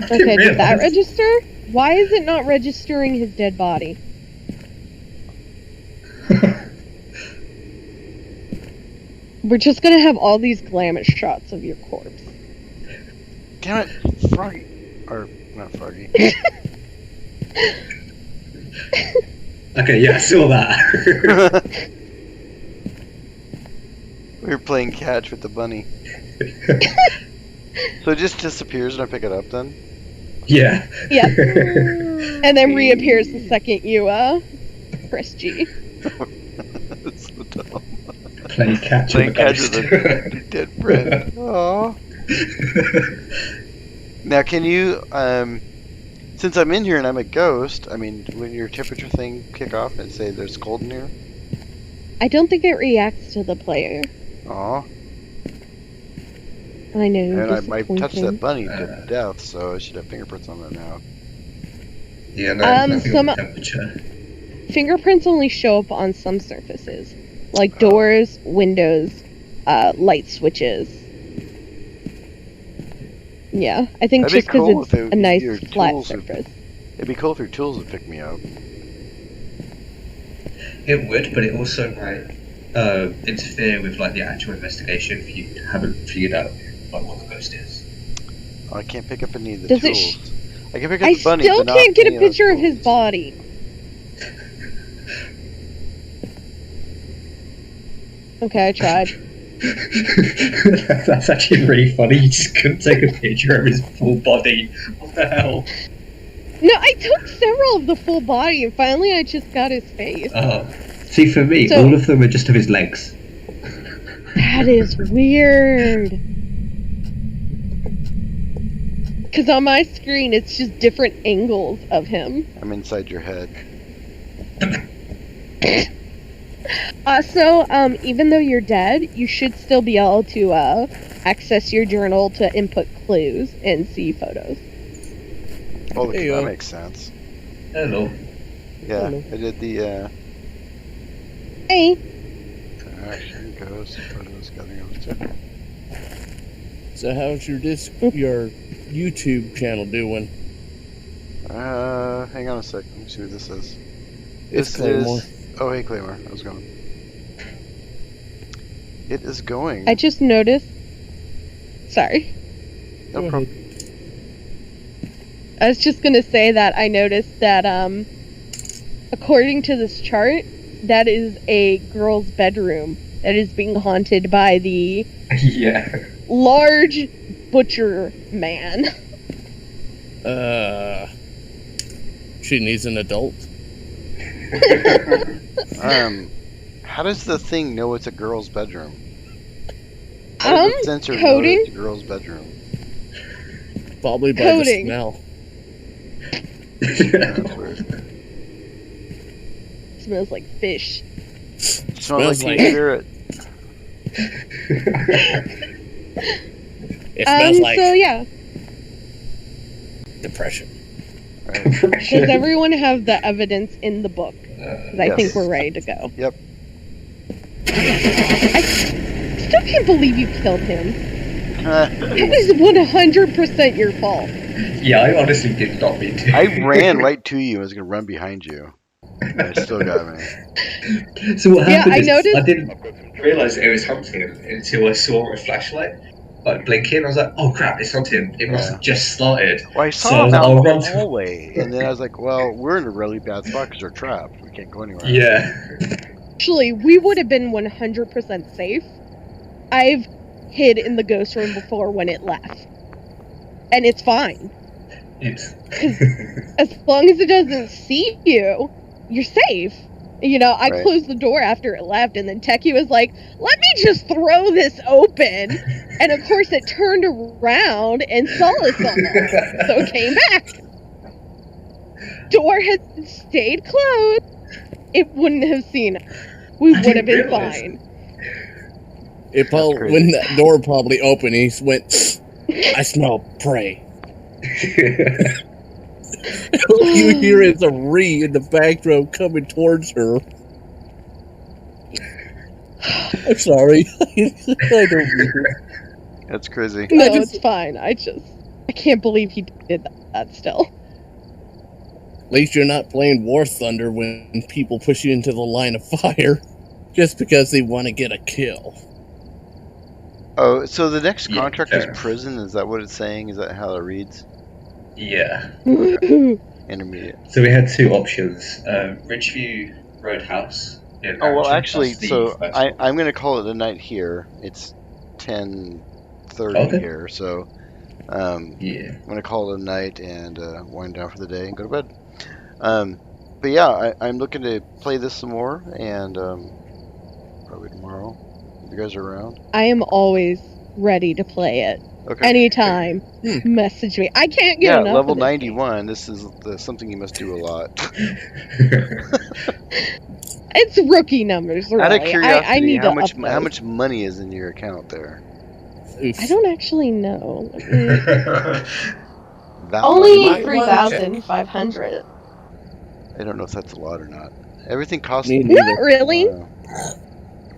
[SPEAKER 3] Okay, did that register? Why is it not registering his dead body? We're just gonna have all these glamour shots of your corpse.
[SPEAKER 1] Damn it, Froggy. Or, not Froggy.
[SPEAKER 4] Okay, yeah, I saw that.
[SPEAKER 1] We were playing catch with the bunny. So it just disappears and I pick it up then?
[SPEAKER 4] Yeah.
[SPEAKER 3] Yeah. And then reappears the second you press G.
[SPEAKER 1] That's so dumb.
[SPEAKER 4] Playing catch
[SPEAKER 1] Playing
[SPEAKER 4] with a
[SPEAKER 1] catch
[SPEAKER 4] ghost.
[SPEAKER 1] with a dead friend. Aww. Now can you, since I'm in here and I'm a ghost, I mean, when your temperature thing kick off and say there's cold in here?
[SPEAKER 3] I don't think it reacts to the player.
[SPEAKER 1] Aw.
[SPEAKER 3] I know.
[SPEAKER 1] And I might touch
[SPEAKER 3] disappointing.
[SPEAKER 1] that bunny to death, so I should have fingerprints on that now.
[SPEAKER 4] Yeah, no, nothing on the temperature.
[SPEAKER 3] Fingerprints only show up on some surfaces, like doors, windows, light switches. Yeah, I think
[SPEAKER 1] That'd be
[SPEAKER 3] just because
[SPEAKER 1] cool
[SPEAKER 3] it's
[SPEAKER 1] if
[SPEAKER 3] a nice
[SPEAKER 1] your
[SPEAKER 3] flat
[SPEAKER 1] tools would-
[SPEAKER 3] surface.
[SPEAKER 1] It'd be cool if your tools would pick me up.
[SPEAKER 4] It would, but it also might interfere with like the actual investigation if you haven't figured out like what the ghost is.
[SPEAKER 1] Oh, I can't pick up any of the
[SPEAKER 3] Does it
[SPEAKER 1] tools. I can pick up
[SPEAKER 3] I
[SPEAKER 1] the bunny,
[SPEAKER 3] still
[SPEAKER 1] but not
[SPEAKER 3] can't get
[SPEAKER 1] any
[SPEAKER 3] a
[SPEAKER 1] of the
[SPEAKER 3] picture of his
[SPEAKER 1] tools.
[SPEAKER 3] body. Okay, I tried.
[SPEAKER 4] That's actually really funny. You just couldn't take a picture of his full body. What the hell?
[SPEAKER 3] No, I took several of the full body, and finally I just got his face.
[SPEAKER 4] See, for me,
[SPEAKER 3] So-
[SPEAKER 4] all of them are just of his legs.
[SPEAKER 3] That is weird. Because on my screen, it's just different angles of him.
[SPEAKER 1] I'm inside your head.
[SPEAKER 3] Also, even though you're dead, you should still be able to access your journal to input clues and see photos.
[SPEAKER 1] Oh,
[SPEAKER 5] There you
[SPEAKER 1] that
[SPEAKER 5] go.
[SPEAKER 1] makes sense.
[SPEAKER 4] Hello.
[SPEAKER 1] Yeah,
[SPEAKER 5] Hello.
[SPEAKER 1] I did the
[SPEAKER 3] Hey,
[SPEAKER 1] action goes photos gathering on the
[SPEAKER 5] So how's your YouTube channel doing?
[SPEAKER 1] Hang on a sec. Let me see what this is.
[SPEAKER 5] It's Claymore.
[SPEAKER 1] Oh, hey Claymore. How's it going? It is going.
[SPEAKER 3] I just noticed. Sorry.
[SPEAKER 1] No
[SPEAKER 5] Go
[SPEAKER 1] problem.
[SPEAKER 3] I was just gonna say that I noticed that, according to this chart, that is a girl's bedroom that is being haunted by the
[SPEAKER 4] Yeah.
[SPEAKER 3] large butcher man.
[SPEAKER 5] She needs an adult.
[SPEAKER 1] How does the thing know it's a girl's bedroom? How does the sensor know
[SPEAKER 3] coding?
[SPEAKER 1] it's a girl's bedroom?
[SPEAKER 5] Probably by
[SPEAKER 3] Coding.
[SPEAKER 5] the smell.
[SPEAKER 1] That's weird.
[SPEAKER 3] Smells like fish.
[SPEAKER 1] Smells like
[SPEAKER 5] like-
[SPEAKER 1] spirit.
[SPEAKER 5] It smells like
[SPEAKER 3] So yeah,
[SPEAKER 5] depression.
[SPEAKER 1] Right.
[SPEAKER 3] does everyone have the evidence in the book? 'Cause I
[SPEAKER 1] Yes.
[SPEAKER 3] think we're ready to go.
[SPEAKER 1] Yep.
[SPEAKER 3] I still can't believe you killed him. It was 100% your fault.
[SPEAKER 4] Yeah, I honestly did not mean to.
[SPEAKER 1] I ran right to you. I was gonna run behind you. And it still got me.
[SPEAKER 4] So what
[SPEAKER 3] Yeah,
[SPEAKER 4] happened
[SPEAKER 3] I
[SPEAKER 4] is
[SPEAKER 3] noticed-
[SPEAKER 4] I didn't realise it was hunting him until I saw a flashlight like blinking. I was like, "Oh crap, it's hunting! It must have just started."
[SPEAKER 1] Well, I
[SPEAKER 4] So
[SPEAKER 1] saw him
[SPEAKER 4] I'll
[SPEAKER 1] out in
[SPEAKER 4] run
[SPEAKER 1] the
[SPEAKER 4] to-
[SPEAKER 1] hallway, and then I was like, "Well, we're in a really bad spot because we're trapped. We can't go anywhere."
[SPEAKER 4] Yeah.
[SPEAKER 3] Actually, we would have been 100% safe. I've hid in the ghost room before when it left. And it's fine.
[SPEAKER 4] It's
[SPEAKER 3] As long as it doesn't see you, you're safe. You know, I
[SPEAKER 1] Right.
[SPEAKER 3] closed the door after it left, and then Techie was like, let me just throw this open. And of course, it turned around and saw us all. So it came back. Door had stayed closed. It wouldn't have seen us. We
[SPEAKER 4] I
[SPEAKER 3] would have
[SPEAKER 4] didn't
[SPEAKER 3] been
[SPEAKER 4] realize.
[SPEAKER 3] fine.
[SPEAKER 5] It probably
[SPEAKER 1] crazy.
[SPEAKER 5] when that door probably opened, he went. I smell prey. All you hear is a Ree in the back row coming towards her. I'm sorry. I don't mean it.
[SPEAKER 1] That's crazy.
[SPEAKER 3] No,
[SPEAKER 5] I just-
[SPEAKER 3] it's fine. I can't believe he did that still.
[SPEAKER 5] At least you're not playing War Thunder when people push you into the line of fire just because they want to get a kill.
[SPEAKER 1] Oh, so the next
[SPEAKER 4] Yeah,
[SPEAKER 1] contract
[SPEAKER 4] fair
[SPEAKER 1] is
[SPEAKER 4] enough.
[SPEAKER 1] prison? Is that what it's saying? Is that how it reads?
[SPEAKER 4] Yeah.
[SPEAKER 1] Intermediate.
[SPEAKER 4] So we had two options: Ridgeview Roadhouse. In
[SPEAKER 1] Oh well,
[SPEAKER 4] Harrington.
[SPEAKER 1] actually,
[SPEAKER 4] That's the
[SPEAKER 1] so
[SPEAKER 4] first
[SPEAKER 1] I'm
[SPEAKER 4] one.
[SPEAKER 1] gonna call it a night here. It's 10:30
[SPEAKER 4] Okay.
[SPEAKER 1] here, so
[SPEAKER 4] Yeah.
[SPEAKER 1] I'm gonna call it a night and wind down for the day and go to bed. But yeah, I'm looking to play this some more, and probably tomorrow. If you guys are around.
[SPEAKER 3] I am always ready to play it.
[SPEAKER 1] Okay.
[SPEAKER 3] Anytime. Message me. I can't get
[SPEAKER 1] Yeah,
[SPEAKER 3] enough
[SPEAKER 1] level
[SPEAKER 3] of this game.
[SPEAKER 1] 91. This is something you must do a lot.
[SPEAKER 3] It's rookie numbers, really.
[SPEAKER 1] Out of curiosity,
[SPEAKER 3] I need
[SPEAKER 1] how
[SPEAKER 3] to
[SPEAKER 1] much
[SPEAKER 3] upload.
[SPEAKER 1] how much money is in your account there?
[SPEAKER 5] Oof.
[SPEAKER 3] I don't actually know.
[SPEAKER 1] That
[SPEAKER 3] Only
[SPEAKER 1] much?
[SPEAKER 3] 3,500.
[SPEAKER 1] I don't know if that's a lot or not. Everything costs.
[SPEAKER 5] Me
[SPEAKER 3] Not
[SPEAKER 5] neither.
[SPEAKER 3] really.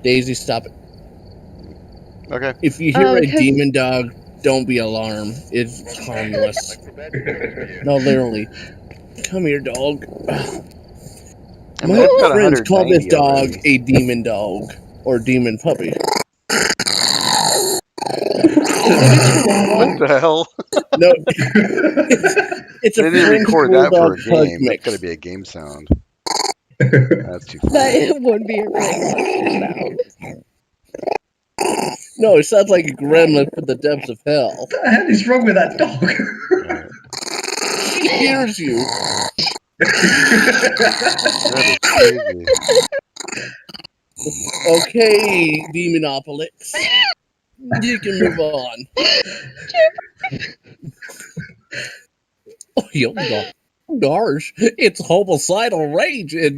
[SPEAKER 5] Daisy, stop it.
[SPEAKER 1] Okay.
[SPEAKER 5] If you hear a
[SPEAKER 3] 'cause-
[SPEAKER 5] demon dog, don't be alarmed. It's harmless. No, literally. Come here, dog.
[SPEAKER 1] I mean,
[SPEAKER 5] My
[SPEAKER 1] I've got
[SPEAKER 5] friends call this
[SPEAKER 1] 190
[SPEAKER 5] dog
[SPEAKER 1] already.
[SPEAKER 5] a demon dog or demon puppy.
[SPEAKER 1] What the hell?
[SPEAKER 5] No, it's a
[SPEAKER 1] They didn't
[SPEAKER 5] French
[SPEAKER 1] record that for
[SPEAKER 5] bulldog
[SPEAKER 1] a
[SPEAKER 5] pug
[SPEAKER 1] game. That's
[SPEAKER 5] mix.
[SPEAKER 1] got to be a game sound. That's too funny.
[SPEAKER 3] That would be a great monster sound.
[SPEAKER 5] No, it sounds like a gremlin from the depths of hell.
[SPEAKER 4] What the hell is wrong with that dog?
[SPEAKER 5] She hears you.
[SPEAKER 1] That is crazy.
[SPEAKER 5] Okay, Demonopolis. You can move on. Oh, gosh, it's homicidal rage in